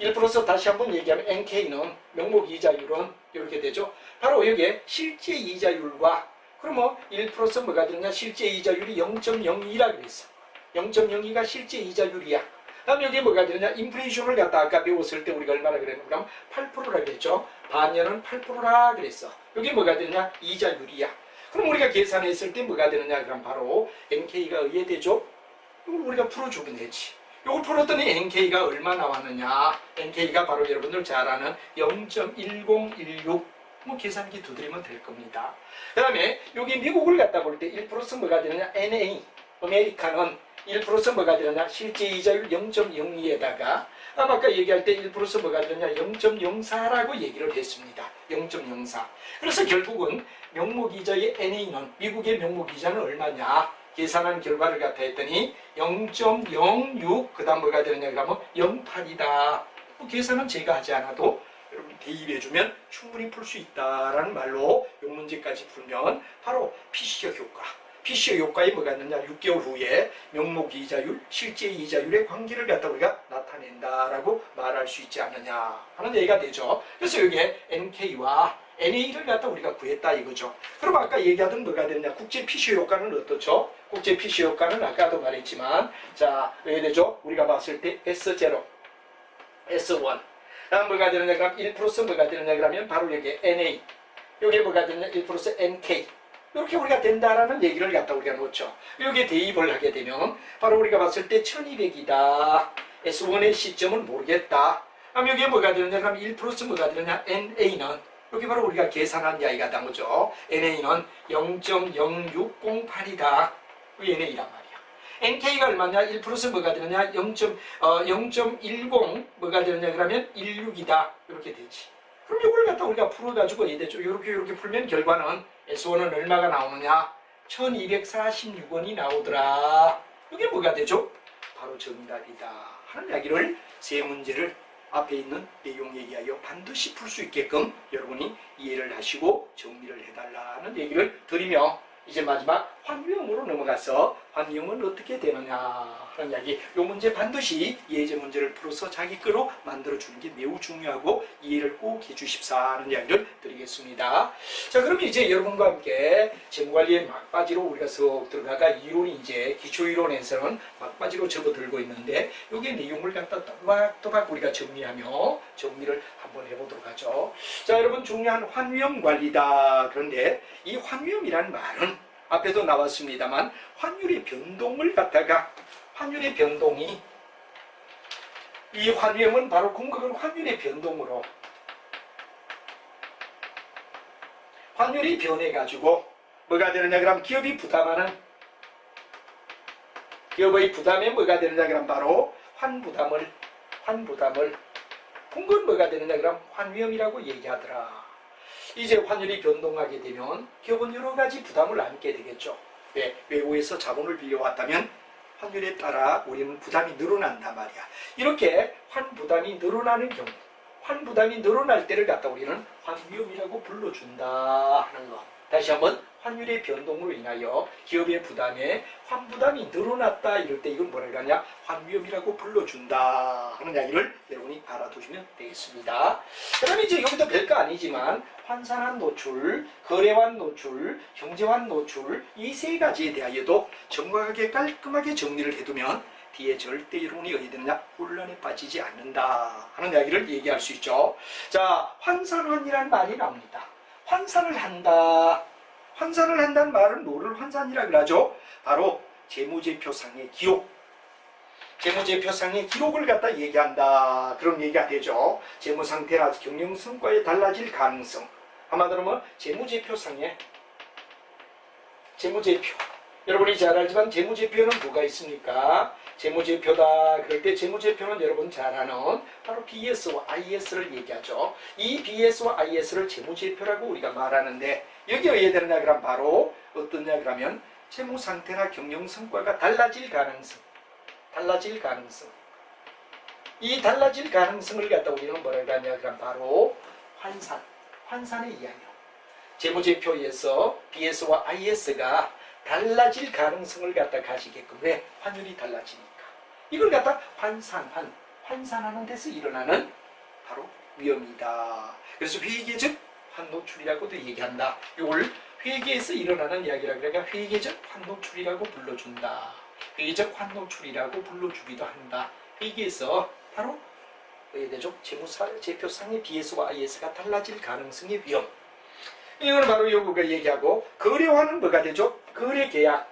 1 플러스 다시 한번 얘기하면 NK는 명목 이자율은 이렇게 되죠. 바로 여기에 실제 이자율과 그러면 1 플러스 뭐가 되느냐 실제 이자율이 0.02라 그랬어. 0.02가 실제 이자율이야. 다음 여기 뭐가 되느냐 인플레이션을 갖다 아까 배웠을 때 우리가 얼마나 그랬는가 그럼 8%라 그랬죠. 반년은 8%라 그랬어. 여기 뭐가 되느냐 이자율이야. 그럼 우리가 계산했을 때 뭐가 되느냐 그럼 바로 NK가 이해되죠. 이걸 우리가 풀어주면 되지. 이걸 풀었더니 NK가 얼마 나왔느냐 NK가 바로 여러분들 잘 아는 0.1016 뭐 계산기 두드리면 될 겁니다. 그 다음에 여기 미국을 갖다 볼 때 1 플러스 뭐가 되느냐 NA 아메리카는 1 플러스 뭐가 되느냐 실제 이자율 0.02에다가 아까 얘기할 때 1 플러스 뭐가 되느냐 0.04라고 얘기를 했습니다. 0.04. 그래서 결국은 명목이자의 NA는 미국의 명목이자는 얼마냐 계산한 결과를 갖다 했더니 0.06 그 다음 뭐가 되느냐 그러면 08이다. 뭐 계산은 제가 하지 않아도 여러분 대입해주면 충분히 풀 수 있다라는 말로 이 문제까지 풀면 바로 피셔 효과. 피셔 효과에 뭐가 있느냐 6개월 후에 명목이자율, 실제 이자율의 관계를 갖다 우리가 나타낸다라고 말할 수 있지 않느냐 하는 얘기가 되죠. 그래서 여기에 NK와 NA를 갖다 우리가 구했다 이거죠. 그럼 아까 얘기하던 뭐가 됐냐 국제 피셔 효과는 어떻죠? 국제 피셔 효과는 아까도 말했지만 자 왜 되죠? 우리가 봤을 때 S0, S1 다음 뭐가 되느냐 그럼 1 플러스 뭐가 되느냐 그러면 바로 여기 NA 여기 뭐가 되느냐 1 플러스 NK 이렇게 우리가 된다라는 얘기를 갖다 우리가 놓죠. 여기에 대입을 하게 되면 바로 우리가 봤을 때 1200이다. S1의 시점은 모르겠다. 그럼 여기에 뭐가 되느냐? 그럼 1 플러스 뭐가 되느냐? NA는 여기 바로 우리가 계산한 이야기가 나오죠. NA는 0.0608이다. NA란 말이야. NK가 얼마냐? 1 플러스 뭐가 되느냐? 0.10 뭐가 되느냐? 그러면 16이다. 이렇게 되지. 그럼 이걸 갖다 우리가 풀어가지고 이렇게 풀면 결과는 S1은 얼마가 나오느냐? 1246원이 나오더라. 이게 뭐가 되죠? 바로 정답이다 하는 이야기를 세 문제를 앞에 있는 내용 얘기하여 반드시 풀 수 있게끔 여러분이 이해를 하시고 정리를 해달라는 얘기를 드리며 이제 마지막 환유형으로 넘어가서 환유형은 어떻게 되느냐 하는 이야기. 이 문제 반드시 예제 문제를 풀어서 자기 거로 만들어주는 게 매우 중요하고 이해를 꼭 해주십사 하는 이야기를 드리겠습니다. 자, 그러면 이제 여러분과 함께 재무관리의 막바지로 우리가 쏙 들어가가 이론이 이제 기초이론에서는 막바지로 접어들고 있는데 여기 내용을 갖다 또박또박 우리가 정리하며 정리를 한번 해보도록 하죠. 자, 여러분 중요한 환유형 관리다. 그런데 이 환유형이라는 말은 앞에도 나왔습니다만 환율의 변동을 갖다가 환율의 변동이 이 환유형은 바로 궁극은 환율의 변동으로 환율이 변해가지고 뭐가 되느냐 그럼 기업이 부담하는 기업의 부담에 뭐가 되느냐 그럼 바로 환부담을 궁극은 뭐가 되느냐 그럼 환유형이라고 얘기하더라. 이제 환율이 변동하게 되면 기업은 여러 가지 부담을 안게 되겠죠. 왜? 외국에서 자본을 빌려왔다면 환율에 따라 우리는 부담이 늘어난단 말이야. 이렇게 환부담이 늘어나는 경우, 환부담이 늘어날 때를 갖다 우리는 환위험이라고 불러준다 하는 거. 다시 한번 환율의 변동으로 인하여 기업의 부담에 환부담이 늘어났다 이럴 때 이건 뭐라고 하냐? 환위험이라고 불러준다 하는 이야기를 여러분이 알아두시면 되겠습니다. 그 다음에 이제 여기도 별거 아니지만 환산한 노출, 거래환 노출, 경제환 노출 이 세 가지에 대하여도 정확하게 깔끔하게 정리를 해두면 뒤에 절대 여러분이 어디 되느냐? 혼란에 빠지지 않는다 하는 이야기를 얘기할 수 있죠. 자, 환산환이라는 말이 나옵니다. 환산을 한다. 환산을 한다는 말은 뭐를 환산이라 그러죠? 바로 재무제표상의 기록. 재무제표상의 기록을 갖다 얘기한다. 그런 얘기가 되죠. 재무상태나 경영성과의 달라질 가능성. 한마디로 뭐 재무제표상의 재무제표. 여러분이 잘 알지만 재무제표는 뭐가 있습니까? 재무제표다. 그럴 때 재무제표는 여러분 잘 아는 바로 BS와 IS를 얘기하죠. 이 BS와 IS를 재무제표라고 우리가 말하는데 여기 어디에 되느냐 그러면 바로 어떠냐 그러면 재무상태나 경영성과가 달라질 가능성. 이 달라질 가능성을 갖다 우리는 뭐라고 하냐 그러면 바로 환산의 이야기요. 재무제표에서 BS와 IS가 달라질 가능성을 갖다 가지게끔 왜? 환율이 달라지니까. 이걸 갖다 환산하는 데서 일어나는 바로 위험이다. 그래서 회계적 환노출이라고도 얘기한다. 이걸 회계에서 일어나는 이야기라 그러니까 회계적 환노출이라고 불러준다. 회계적 환노출이라고 불러주기도 한다. 회계에서 바로 되죠? 재무제표상의 BS와 IS가 달라질 가능성의 위험. 이거는 바로 요거가 얘기하고 거래화는 뭐가 되죠? 거래계약.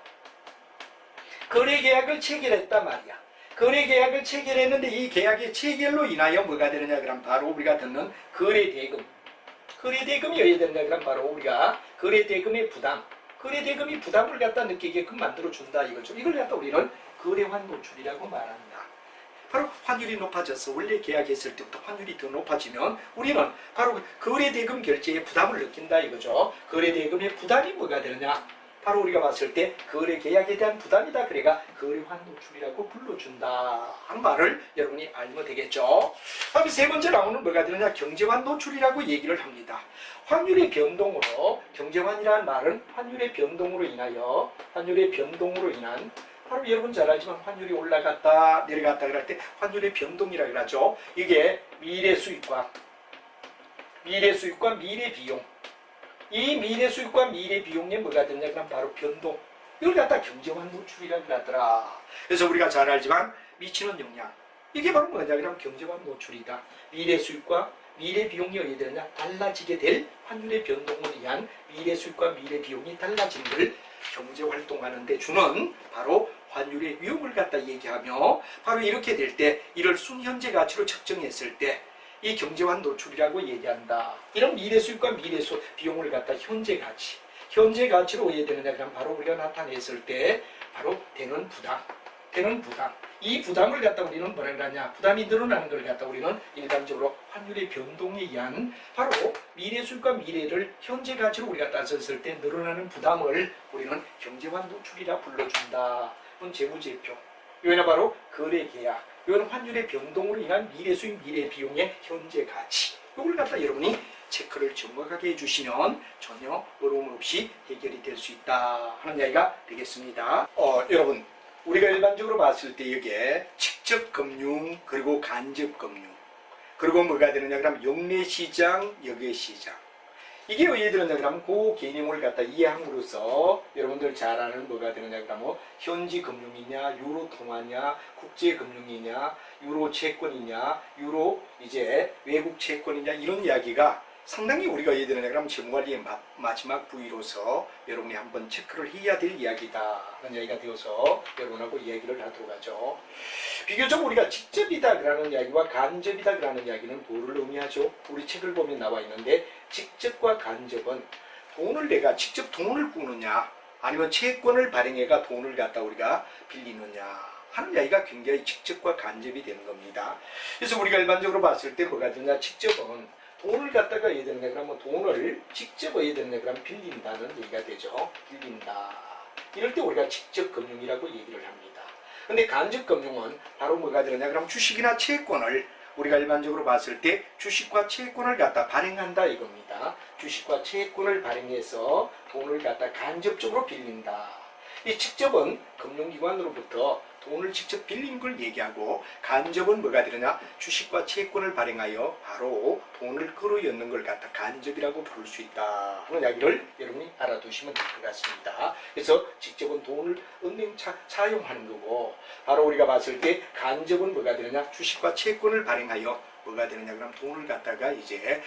거래계약을 체결했단 말이야. 거래계약을 체결했는데 이 계약의 체결로 인하여 뭐가 되느냐 그럼 바로 우리가 듣는 거래대금. 거래대금이 어디에 되느냐 그럼 바로 우리가 거래대금의 부담. 거래대금이 부담을 갖다 느끼게끔 만들어준다 이거죠. 이걸 갖다 우리는 거래환 노출이라고 말한다. 바로 환율이 높아져서 원래 계약했을 때부터 환율이 더 높아지면 우리는 바로 거래대금 결제에 부담을 느낀다 이거죠. 거래대금의 부담이 뭐가 되느냐? 바로 우리가 봤을 때 거래계약에 대한 부담이다. 그래가 거래환 노출이라고 불러준다 하는 말을 여러분이 알면 되겠죠. 다음에 세 번째 나오는 뭐가 되느냐? 경제환 노출이라고 얘기를 합니다. 환율의 변동으로 경제환이라는 말은 환율의 변동으로 인한 바로 여러분 잘 알지만 환율이 올라갔다 내려갔다 그럴 때 환율의 변동이라고 하죠. 이게 미래 수익과 미래 비용. 이 미래 수익과 미래 비용에 뭐가 되냐 그럼 바로 변동. 이걸 갖다 경제환 노출이라고 하더라. 그래서 우리가 잘 알지만 미치는 영향. 이게 바로 뭐냐 그럼 경제환 노출이다. 미래 수익과 미래 비용이 어떻게 되느냐? 달라지게 될 환율의 변동을 위한 미래 수익과 미래 비용이 달라지는 걸 경제 활동하는 데 주는 바로 환율의 위험을 갖다 얘기하며, 바로 이렇게 될 때 이를 순현재 가치로 측정했을 때 이 경제환 노출이라고 얘기한다. 이런 미래 수익과 미래 비용을 갖다 현재 가치로 왜 되느냐? 그럼 바로 우리가 나타냈을 때 바로 되는 부담. 이 부담을 갖다 우리는 뭐라 그러냐? 부담이 늘어나는 걸 갖다 우리는 일반적으로 환율의 변동에 의한 바로 미래 수익과 미래를 현재 가치로 우리가 따졌을 때 늘어나는 부담을 우리는 경제환 노출이라 불러준다. 이건 재무제표. 이거는 바로 거래 계약. 이건 환율의 변동으로 인한 미래 수익, 미래 비용의 현재 가치. 이걸 갖다 여러분이 체크를 정확하게 해주시면 전혀 어려움 없이 해결이 될 수 있다 하는 이야기가 되겠습니다. 여러분, 우리가 일반적으로 봤을 때 여기에 직접 금융, 그리고 간접 금융, 그리고 뭐가 되느냐 그러면 역내시장, 역외시장. 이게 왜 되느냐 그러면 그 개념을 갖다 이해함으로써 여러분들 잘 아는 뭐가 되느냐 그러면 현지 금융이냐, 유로 통화냐, 국제 금융이냐, 유로 채권이냐, 유로 이제 외국 채권이냐, 이런 이야기가 상당히 우리가 해야 되느냐 그러면 재무관리의 마지막 부위로서 여러분이 한번 체크를 해야 될 이야기다 하는 이야기가 되어서 여러분하고 이야기를 하도록 하죠. 비교적 우리가 직접이다 그러는 이야기와 간접이다 그러는 이야기는 뭐를 의미하죠? 우리 책을 보면 나와 있는데, 직접과 간접은 내가 직접 돈을 꾸느냐, 아니면 채권을 발행해가 돈을 갖다 우리가 빌리느냐 하는 이야기가 굉장히 직접과 간접이 되는 겁니다. 그래서 우리가 일반적으로 봤을 때 뭐가 되냐? 직접은 돈을 갖다가 해야 되는데, 그러면 돈을 직접 해야 되는데, 그러면 빌린다는 얘기가 되죠. 빌린다. 이럴 때 우리가 직접 금융이라고 얘기를 합니다. 근데 간접 금융은 바로 뭐가 되느냐? 그럼 주식이나 채권을 우리가 일반적으로 봤을 때 주식과 채권을 갖다 발행한다 이겁니다. 주식과 채권을 발행해서 돈을 갖다 간접적으로 빌린다. 이 직접은 금융기관으로부터 돈을 직접 빌린 걸 얘기하고, 간접은 뭐가 되느냐? 주식과 채권을 발행하여 바로 돈을 끌어였는 걸 갖다 간접이라고 부를 수 있다 하는 이야기를 여러분이 알아두시면 될 것 같습니다. 그래서 직접은 돈을 은행 차용하는 거고, 바로 우리가 봤을 때 간접은 뭐가 되느냐? 주식과 채권을 발행하여 뭐가 되느냐 그럼 돈을 갖다가 이제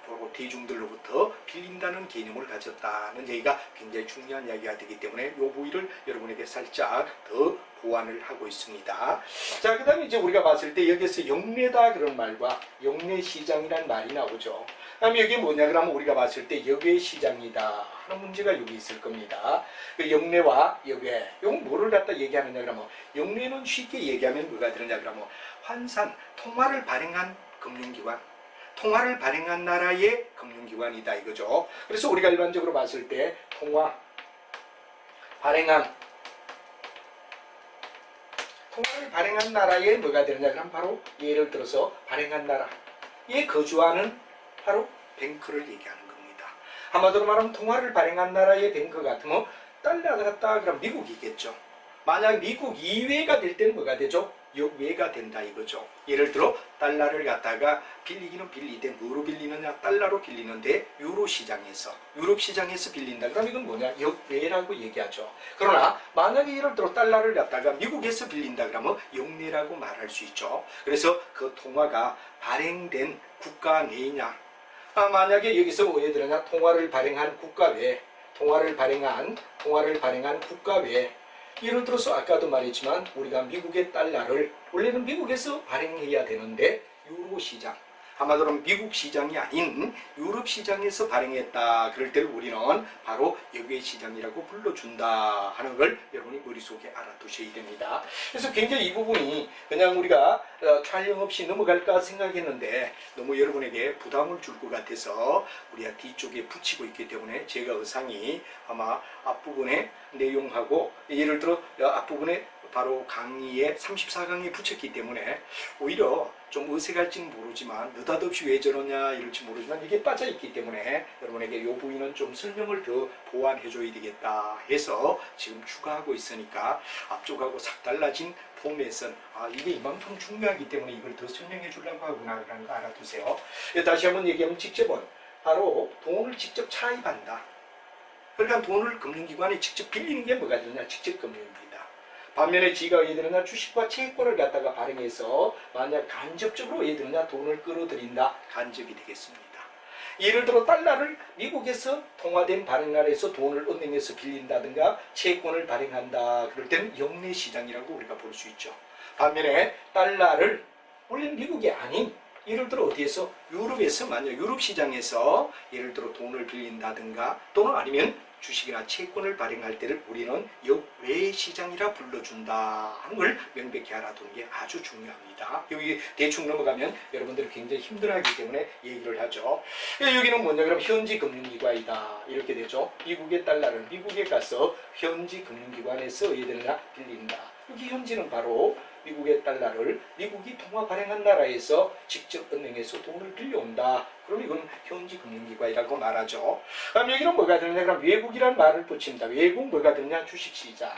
바로 대중들로부터 빌린다는 개념을 가졌다는 얘기가 굉장히 중요한 이야기가 되기 때문에 이 부위를 여러분에게 살짝 더 보완을 하고 있습니다. 자, 그 다음에 이제 우리가 봤을 때 여기서 역내다 그런 말과 역내시장이라는 말이 나오죠. 그 다음에 여기 뭐냐 그러면 우리가 봤을 때 역외시장이다 하는 문제가 여기 있을 겁니다. 그 역내와 역외, 이건 뭐를 갖다 얘기하느냐 그러면, 역내는 쉽게 얘기하면 뭐가 되느냐 그러면 환산, 통화를 발행한 금융기관, 통화를 발행한 나라의 금융기관이다 이거죠. 그래서 우리가 일반적으로 봤을 때 통화를 발행한 나라에 뭐가 되느냐 그럼 바로 예를 들어서 발행한 나라에 거주하는 바로 뱅크를 얘기하는 겁니다. 한마디로 말하면 통화를 발행한 나라의 뱅크 같으면 달러가 같다 그럼 미국이겠죠. 만약 미국 이외가 될 때는 뭐가 되죠? 역외가 된다 이거죠. 예를 들어 달러를 갖다가 빌리기는 빌리되 뭐로 빌리느냐? 달러로 빌리는데 유럽 시장에서 빌린다. 그럼 이건 뭐냐? 역외라고 얘기하죠. 그러나 만약에 예를 들어 달러를 갖다가 미국에서 빌린다 그러면 역내라고 말할 수 있죠. 그래서 그 통화가 발행된 국가 내냐? 만약에 여기서 뭐에 들어냐? 통화를 발행한 국가 외, 통화를 발행한 국가 외. 예를 들어서 아까도 말했지만 우리가 미국의 달러를 원래는 미국에서 발행해야 되는데 유로 시장, 한마디로 미국 시장이 아닌 유럽 시장에서 발행했다. 그럴 때를 우리는 바로 역외 시장이라고 불러준다 하는 걸 여러분이 머릿속에 알아두셔야 됩니다. 그래서 굉장히 이 부분이 그냥 우리가 촬영 없이 넘어갈까 생각했는데 너무 여러분에게 부담을 줄 것 같아서 우리가 뒤쪽에 붙이고 있기 때문에 제가 의상이 아마 앞부분에 내용하고 예를 들어 앞부분에 바로 강의에 34강에 붙였기 때문에 오히려 좀 어색할지는 모르지만 느닷없이 왜 저러냐 이럴지 모르지만 이게 빠져있기 때문에 여러분에게 이 부위는 좀 설명을 더 보완해 줘야 되겠다 해서 지금 추가하고 있으니까 앞쪽하고 싹 달라진 포맷은 이게 이만큼 중요하기 때문에 이걸 더 설명해 주려고 하구나 라는 거 알아두세요. 다시 한번 얘기하면 직접은 바로 돈을 직접 차입한다. 그러니까 돈을 금융기관에 직접 빌리는 게 뭐가 되냐? 직접 금융입니다. 반면에 지가 어디 되느냐 주식과 채권을 갖다가 발행해서 만약 간접적으로 어디 되느냐 돈을 끌어들인다. 간접이 되겠습니다. 예를 들어 달러를 미국에서 통화된 발행날에서 돈을 은행에서 빌린다든가 채권을 발행한다. 그럴 때는 영내 시장이라고 우리가 볼 수 있죠. 반면에 달러를 원래 미국이 아닌 예를 들어 어디에서 유럽에서 만약 유럽 시장에서 예를 들어 돈을 빌린다든가 또는 아니면 주식이나 채권을 발행할 때를 우리는 역외 시장이라 불러준다 하는 걸 명백히 알아두는 게 아주 중요합니다. 여기 대충 넘어가면 여러분들이 굉장히 힘들어하기 때문에 얘기를 하죠. 여기는 뭐냐 그럼 현지 금융기관이다 이렇게 되죠. 미국의 달러를 미국에 가서 현지 금융기관에서 얘들이나 빌린다. 여기 현지는 바로 미국의 달러를 미국이 통화 발행한 나라에서 직접 은행에서 돈을 빌려온다. 그럼 이건 현지 금융기관이라고 말하죠. 그럼 여기는 뭐가 되느냐 그럼 외국이란 말을 붙입니다. 외국 뭐가 되느냐 주식시장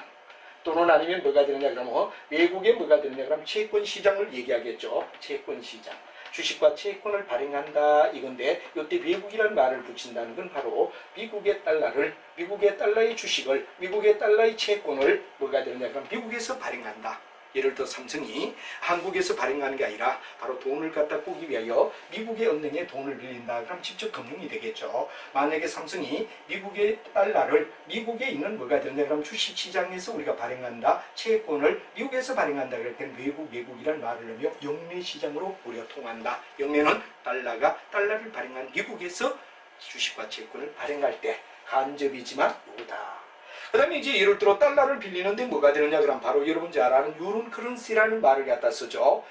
또는 아니면 뭐가 되느냐 그러면 외국에 뭐가 되느냐 그럼 채권시장을 얘기하겠죠. 채권시장 주식과 채권을 발행한다 이건데 이때 외국이란 말을 붙인다는 건 바로 미국의 달러를 미국의 달러의 주식을 미국의 달러의 채권을 뭐가 되느냐 그럼 미국에서 발행한다. 예를 들어 삼성이 한국에서 발행하는 게 아니라 바로 돈을 갖다 꾸기 위하여 미국의 은행에 돈을 빌린다. 그럼 직접 금융이 되겠죠. 만약에 삼성이 미국의 달러를 미국에 있는 뭐가 되느냐 그럼 주식시장에서 우리가 발행한다. 채권을 미국에서 발행한다. 그럴 때는 외국이란 말을 넣으며 영내 시장으로 우리가 통한다. 영내는 달러를 발행한 미국에서 주식과 채권을 발행할 때 간접이지만 요다. 그 다음에 이제 예를 들어 달러를 빌리는데 뭐가 되느냐 그럼 바로 여러분 잘 아는 유로 커런시라는 말을 갖다 쓰죠.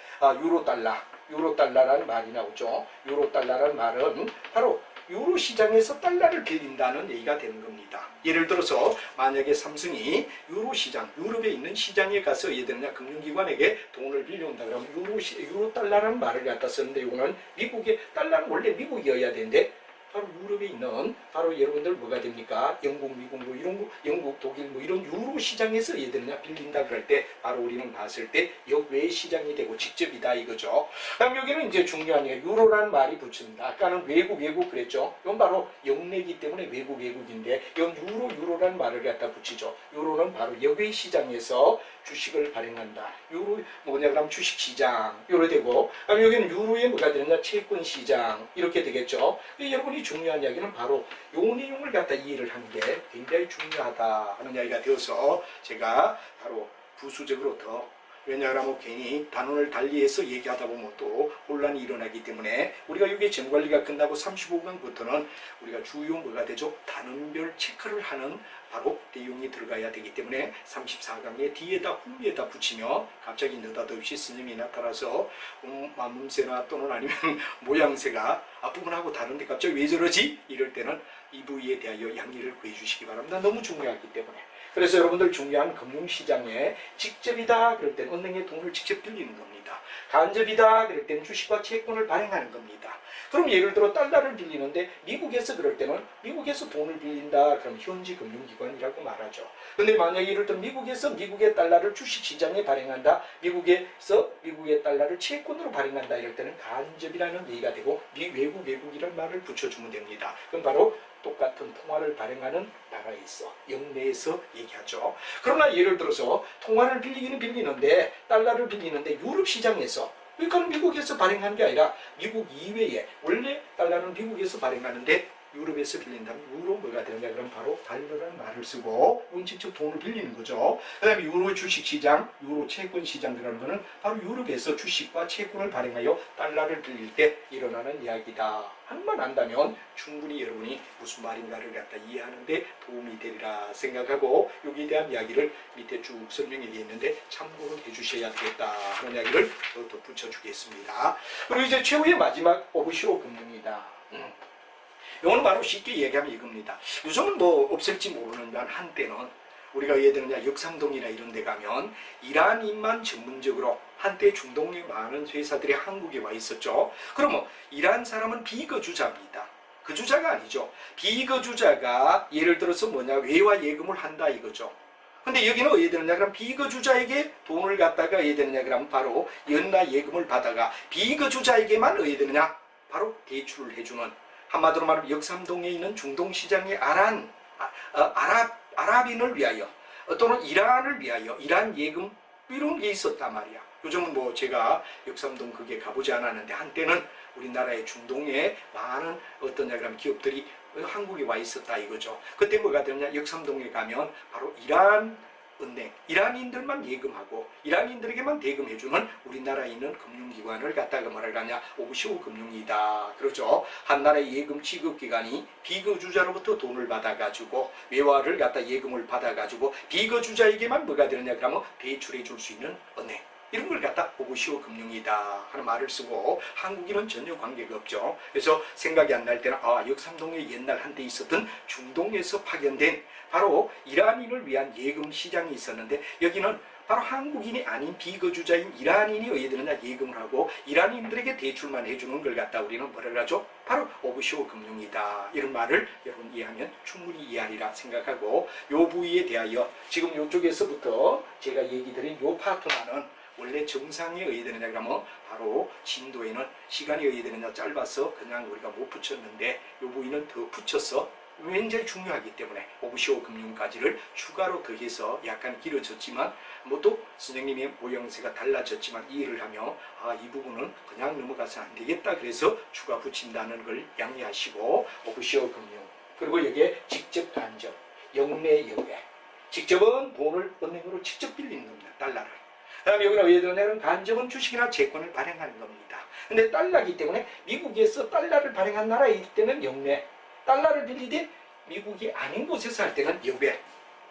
유로달러라는 말이 나오죠. 유로달러라는 말은 바로 유로 시장에서 달러를 빌린다는 얘기가 되는 겁니다. 예를 들어서 만약에 삼성이 유로 시장, 유럽에 있는 시장에 가서 얘들냐 금융기관에게 돈을 빌려온다 그러면 유로달러라는 말을 갖다 쓰는데 이거는 미국의 달러는 원래 미국이어야 되는데 바로 유럽에 있는 바로 여러분들 뭐가 됩니까? 영국, 미국 뭐 이런 거, 영국, 독일 뭐 이런 유로 시장에서 얘들냐 빌린다 그럴 때 바로 우리는 봤을 때 역외 시장이 되고 직접이다 이거죠. 그럼 여기는 이제 중요한 게 유로라는 말이 붙습니다. 아까는 외국 그랬죠. 이건 바로 영내이기 때문에 외국인데 이건 유로라는 말을 갖다 붙이죠. 유로는 바로 역외 시장에서 주식을 발행한다. 유로 뭐냐 그럼 주식 시장 요로 되고 그럼 여기는 유로에 뭐가 되느냐 채권 시장 이렇게 되겠죠. 여러분이 중요한 이야기는 바로 요 내용을 갖다 이해를 하는 게 굉장히 중요하다 하는 이야기가 되어서 제가 바로 부수적으로 더 왜냐하면 괜히 단원을 달리해서 얘기하다 보면 또 혼란이 일어나기 때문에 우리가 여기 점관리가 끝나고 35강부터는 우리가 주요 뭐가 되죠? 단원별 체크를 하는 바로 내용이 들어가야 되기 때문에 34강의 뒤에다 후에다 붙이며 갑자기 느닷없이 스님이 나타나서 만문새나 또는 아니면 모양새가 앞부분하고 다른데 갑자기 왜 저러지? 이럴 때는 이 부위에 대하여 양해를 구해 주시기 바랍니다. 너무 중요하기 때문에. 그래서 여러분들 중요한 금융시장에 직접이다 그럴 때는 은행에 돈을 직접 빌리는 겁니다. 간접이다 그럴 때는 주식과 채권을 발행하는 겁니다. 그럼 예를 들어 달러를 빌리는데 미국에서 그럴 때는 미국에서 돈을 빌린다 그럼 현지 금융기관이라고 말하죠. 근데 만약에 예를 들어 미국에서 미국의 달러를 주식시장에 발행한다. 미국에서 미국의 달러를 채권으로 발행한다 이럴 때는 간접이라는 얘기가 되고 외국이라는 말을 붙여주면 됩니다. 그럼 바로 똑같은 통화를 발행하는 나라에 있어 영내에서 얘기하죠. 그러나 예를 들어서 통화를 빌리기는 빌리는데 달러를 빌리는데 유럽 시장에서 그러니까 미국에서 발행하는 게 아니라 미국 이외에 원래 달러는 미국에서 발행하는데 유럽에서 빌린다면 유로 뭐가 되느냐 그럼 바로 달러라는 말을 쓰고 이건 직접 돈을 빌리는 거죠. 그 다음에 유로 주식시장, 유로 채권시장이라는 거는 바로 유럽에서 주식과 채권을 발행하여 달러를 빌릴 때 일어나는 이야기다. 한만 안다면 충분히 여러분이 무슨 말인가를 갖다 이해하는데 도움이 되리라 생각하고 여기에 대한 이야기를 밑에 쭉 설명이 되어 있는데 참고를 해주셔야 되겠다 하는 이야기를 더 덧붙여 주겠습니다. 그리고 이제 최후의 마지막 오브쇼 금융이다. 이거는 바로 쉽게 얘기하면 이겁니다. 요즘은 뭐 없을지 모르는데 한때는 우리가 예를 들면 역삼동이나 이런 데 가면 이란인만 전문적으로 한때 중동에 많은 회사들이 한국에 와 있었죠. 그러면 이란 사람은 비거주자입니다. 거주자가 아니죠. 비거주자가 예를 들어서 뭐냐 외화 예금을 한다 이거죠. 근데 여기는 어디에 되느냐 그럼 비거주자에게 돈을 갖다가 어디에 되느냐 그럼 바로 연나 예금을 받아가 비거주자에게만 어디에 되느냐 바로 대출을 해주는 한마디로 말하면 역삼동에 있는 중동시장의 아랍인을 위하여 또는 이란을 위하여 이란 예금 이런 게 있었단 말이야. 요즘은 뭐 제가 역삼동 그게 가보지 않았는데 한때는 우리나라의 중동에 많은 어떤 그런 기업들이 한국에 와 있었다 이거죠. 그때 뭐가 되느냐, 역삼동에 가면 바로 이란 은행, 이란인들만 예금하고 이란인들에게만 대금해주는 우리나라에 있는 금융기관을 갖다가 뭐라 그러냐, 오프쇼어 금융이다 그러죠. 한 나라의 예금 취급기관이 비거주자로부터 돈을 받아가지고 외화를 갖다 예금을 받아가지고 비거주자에게만 뭐가 되느냐 그러면 대출해 줄 수 있는 은행, 이런 걸 갖다 오프쇼어 금융이다 하는 말을 쓰고 한국인은 전혀 관계가 없죠. 그래서 생각이 안 날 때는 역삼동에 옛날 한때 있었던 중동에서 파견된 바로 이란인을 위한 예금 시장이 있었는데 여기는 바로 한국인이 아닌 비거주자인 이란인이 어디에 드느냐 예금을 하고 이란인들에게 대출만 해주는 걸 갖다 우리는 뭐라 하죠? 바로 오프쇼어 금융이다. 이런 말을 여러분 이해하면 충분히 이해하리라 생각하고 요 부위에 대하여 지금 요쪽에서부터 제가 얘기 드린 요 파트너는 원래 정상에 의되느냐 그러면 바로 진도에는 시간이 의되느냐 짧아서 그냥 우리가 못 붙였는데 요 부위는 더 붙여서 굉장히 중요하기 때문에 오프쇼어 금융까지를 추가로 더해서 약간 길어졌지만 뭐 또 선생님의 모형새가 달라졌지만 이해를 하며 이 부분은 그냥 넘어가서 안 되겠다 그래서 추가 붙인다는 걸 양해하시고 오프쇼어 금융, 그리고 여기에 직접 간접, 영내 여외, 직접은 돈을 은행으로 직접 빌리는 겁니다. 달러를. 그 다음에 여기는 왜 되냐면 간접은 주식이나 채권을 발행하는 겁니다. 근데 달러이기 때문에 미국에서 달러를 발행한 나라일 때는 영내, 달러를 빌리되 미국이 아닌 곳에서 할 때는 여외.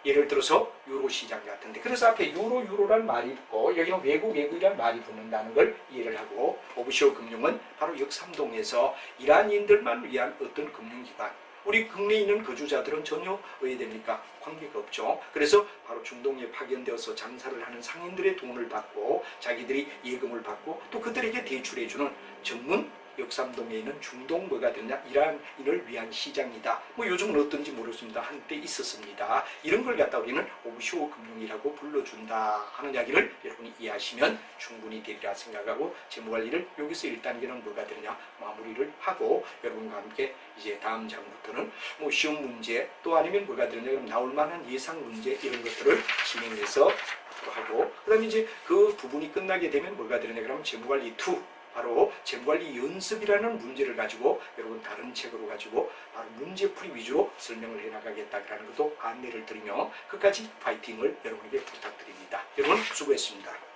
예를 들어서 유로 시장 같은데 그래서 앞에 유로란 말이 붙고 여기는 외국이란 말이 붙는다는 걸 이해를 하고 오프쇼어 금융은 바로 역삼동에서 이란인들만 위한 어떤 금융기관, 우리 국내에 있는 거주자들은 전혀 왜 됩니까? 관계가 없죠. 그래서 바로 중동에 파견되어서 장사를 하는 상인들의 돈을 받고 자기들이 예금을 받고 또 그들에게 대출해주는 전문 역삼동에 있는 중동 뭐가 되냐 이란인을 위한 시장이다. 뭐 요즘은 어떤지 모르겠습니다. 한때 있었습니다. 이런 걸 갖다 우리는 오프쇼어 금융이라고 불러준다 하는 이야기를 여러분이 이해하시면 충분히 되리라 생각하고 재무관리를 여기서 1단계는 뭐가 되느냐 마무리를 하고 여러분과 함께 이제 다음 장부터는 뭐 시험 문제 또 아니면 뭐가 되느냐 그럼 나올 만한 예상 문제 이런 것들을 진행해서 하고 그 다음에 이제 그 부분이 끝나게 되면 뭐가 되느냐 그러면 재무관리 2 바로 재무관리 연습이라는 문제를 가지고 여러분 다른 책으로 가지고 바로 문제풀이 위주로 설명을 해나가겠다라는 것도 안내를 드리며 끝까지 파이팅을 여러분에게 부탁드립니다. 여러분 수고했습니다.